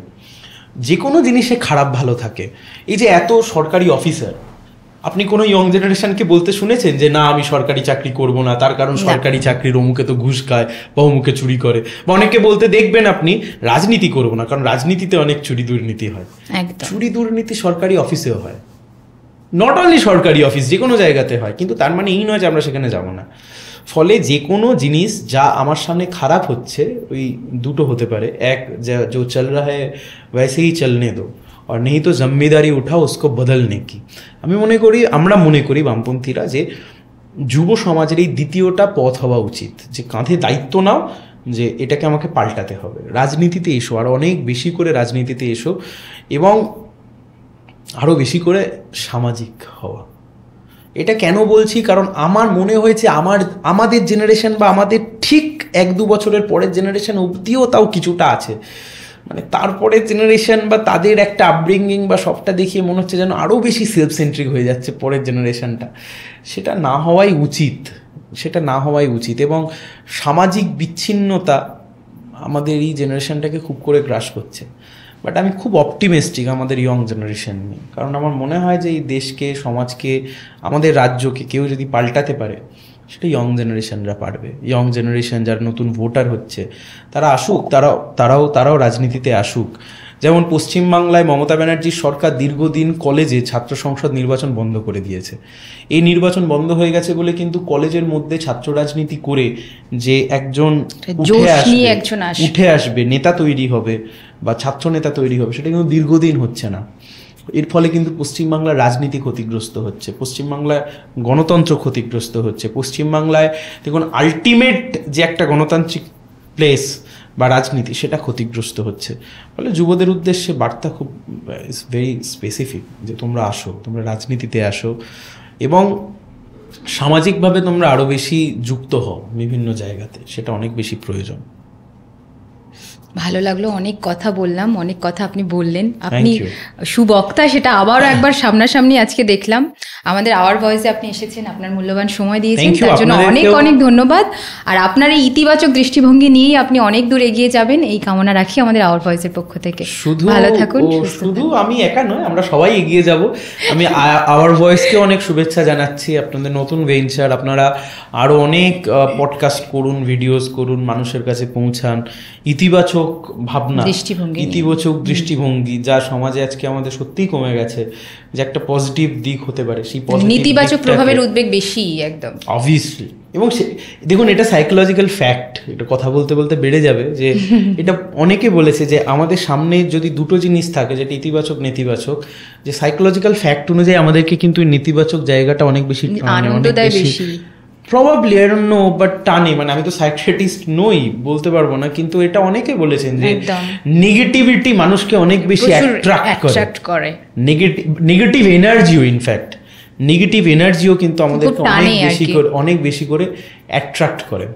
যে কোনো জিনিসে খারাপ ভালো থাকে। এই যে এত সরকারি অফিসার, আপনি কোনো ইয়ং জেনারেশনকে বলতে শুনেছেন যে না আমি সরকারি চাকরি করব না, তার কারণ সরকারি চাকরির অমুকে তো ঘুষ খায় বা অমুকে চুরি করে, বা অনেকে বলতে দেখবেন আপনি রাজনীতি করব না কারণ রাজনীতিতে অনেক চুরি দুর্নীতি হয়। চুরি দুর্নীতি সরকারি অফিসেও হয়, নট অনলি সরকারি অফিস, যে কোনো জায়গাতে হয়, কিন্তু তার মানে এই নয় যে আমরা সেখানে যাব না। ফলে যে কোনো জিনিস যা আমার সামনে খারাপ হচ্ছে, ওই দুটো হতে পারে, এক जो चल रहा है वैसे ही चलने दो, और नहीं तो जिम्मेदारी उठाओ उसको बदलने की। আমি আমরা মনে করি বামপন্থীরা যে যুব সমাজের এই দ্বিতীয়টা পথ হওয়া উচিত, যে কাঁধে দায়িত্ব নাও যে এটাকে আমাকে পাল্টাতে হবে, রাজনীতিতে এসো, আর অনেক বেশি করে রাজনীতিতে এসো, এবং আরও বেশি করে সামাজিক হওয়া। এটা কেন বলছি, কারণ আমার মনে হয়েছে আমাদের জেনারেশন বা আমাদের ঠিক 1-2 বছরের পরের জেনারেশন অবধিও তাও কিছুটা আছে, মানে তারপরের জেনারেশন বা তাদের একটা আপব্রিঙ্গিং বা সবটা দেখিয়ে মনে হচ্ছে যেন আরও বেশি সেলফ সেন্ট্রিক হয়ে যাচ্ছে পরের জেনারেশনটা। সেটা না হওয়াই উচিত, সেটা না হওয়াই উচিত। এবং সামাজিক বিচ্ছিন্নতা আমাদের এই জেনারেশনটাকে খুব করে গ্রাস করছে। বাট আমি খুব অপটিমিস্টিক আমাদের ইয়ং জেনারেশন নিয়ে, কারণ আমার মনে হয় যে এই দেশকে, সমাজকে, আমাদের রাজ্যকে কেউ যদি পাল্টাতে পারে সেটা ইয়ং জেনারেশনরা পারবে। ইয়ং জেনারেশন যারা নতুন ভোটার হচ্ছে তারা আসুক, তারাও রাজনীতিতে আসুক। যেমন পশ্চিমবাংলায় মমতা ব্যানার্জির সরকার দীর্ঘদিন কলেজে ছাত্র সংসদ নির্বাচন বন্ধ করে দিয়েছে। এই নির্বাচন বন্ধ হয়ে গেছে বলে কিন্তু কলেজের মধ্যে ছাত্র রাজনীতি করে যে একজন উঠে আসবে, নেতা তৈরি হবে বা ছাত্র নেতা তৈরি হবে, সেটা কিন্তু দীর্ঘদিন হচ্ছে না। এর ফলে কিন্তু পশ্চিমবাংলার রাজনীতি ক্ষতিগ্রস্ত হচ্ছে, পশ্চিমবাংলায় গণতন্ত্র ক্ষতিগ্রস্ত হচ্ছে। পশ্চিমবাংলায় দেখুন আলটিমেট যে একটা গণতান্ত্রিক প্লেস বা রাজনীতি সেটা ক্ষতিগ্রস্ত হচ্ছে। ফলে যুবদের উদ্দেশ্যে বার্তা খুব ইজ ভেরি স্পেসিফিক, যে তোমরা আসো, তোমরা রাজনীতিতে আসো এবং সামাজিকভাবে তোমরা আরও বেশি যুক্ত হও বিভিন্ন জায়গাতে, সেটা অনেক বেশি প্রয়োজন।
ভালো লাগলো, অনেক কথা বললাম, অনেক কথা আপনি বললেন, আপনি সুবক্তা, সেটা আবারও একবার সামনাসামনি আজকে দেখলাম। আমাদের আওয়ার ভয়েসে আপনি এসেছেন, আপনার মূল্যবান সময় দিয়েছেন, তার জন্য অনেক অনেক ধন্যবাদ। আর আপনার এই ইতিবাচক দৃষ্টিভঙ্গি নিয়েই আপনি অনেক দূর এগিয়ে যাবেন, এই কামনা রাখি আমাদের আওয়ার ভয়েসের পক্ষ থেকে। ভালো থাকুন।
শুধু আমি একা নয়, আমরা সবাই এগিয়ে যাব। আমি আওয়ার ভয়েসকে অনেক শুভেচ্ছা জানাচ্ছি, আপনাদের নতুন ভেঞ্চার, আপনারা আরো অনেক পডকাস্ট করুন, ভিডিওস করুন, মানুষের কাছে পৌঁছান। ইতিবাচক ভাবনা, ইতিবাচক দৃষ্টিভঙ্গি যা সমাজে আজকে আমাদের সত্যিই কমে গেছে, যে একটা পজিটিভ দিক হতে পারে, সেই
নেতিবাচক প্রভাবের উদ্বেগ বেশি একদম
অবভিয়াসলি। এবং দেখুন, এটা সাইকোলজিক্যাল ফ্যাক্ট, এটা কথা বলতে বলতে বেড়ে যাবে, যে এটা অনেকে বলেছে যে আমাদের সামনে যদি দুটো জিনিস থাকে, যেটা ইতিবাচক নেতিবাচক, যে সাইকোলজিক্যাল ফ্যাক্ট অনুযায়ী আমাদেরকে কিন্তু নেতিবাচক জায়গাটা অনেক বেশি probably, I don't know, but টানে, মানে আমি তো সাইকিয়াট্রিস্ট নই, বলতে পারবো না, কিন্তু এটা অনেকে বলেছেন যে নেগেটিভিটি মানুষকে অনেক বেশি অ্যাট্রাক্ট করে, নেগেটিভ এনার্জিও, ইনফ্যাক্ট নেগেটিভ এনার্জিও কিন্তু আমাদেরকে অনেক বেশি করে অ্যাট্রাক্ট করে।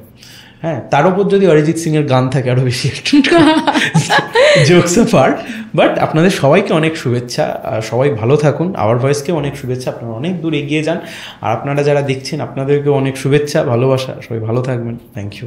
হ্যাঁ, তার উপর যদি অরিজিৎ সিং এর গান থাকে আরো বেশি জোকস অ্যাপার্ট। বাট আপনাদের সবাইকে অনেক শুভেচ্ছা, সবাই ভালো থাকুন। আওয়ার ভয়েসকে অনেক শুভেচ্ছা, আপনারা অনেক দূর এগিয়ে যান। আর আপনারা যারা দেখছেন, আপনাদেরকেও অনেক শুভেচ্ছা, ভালোবাসা, সবাই ভালো থাকবেন। Thank you.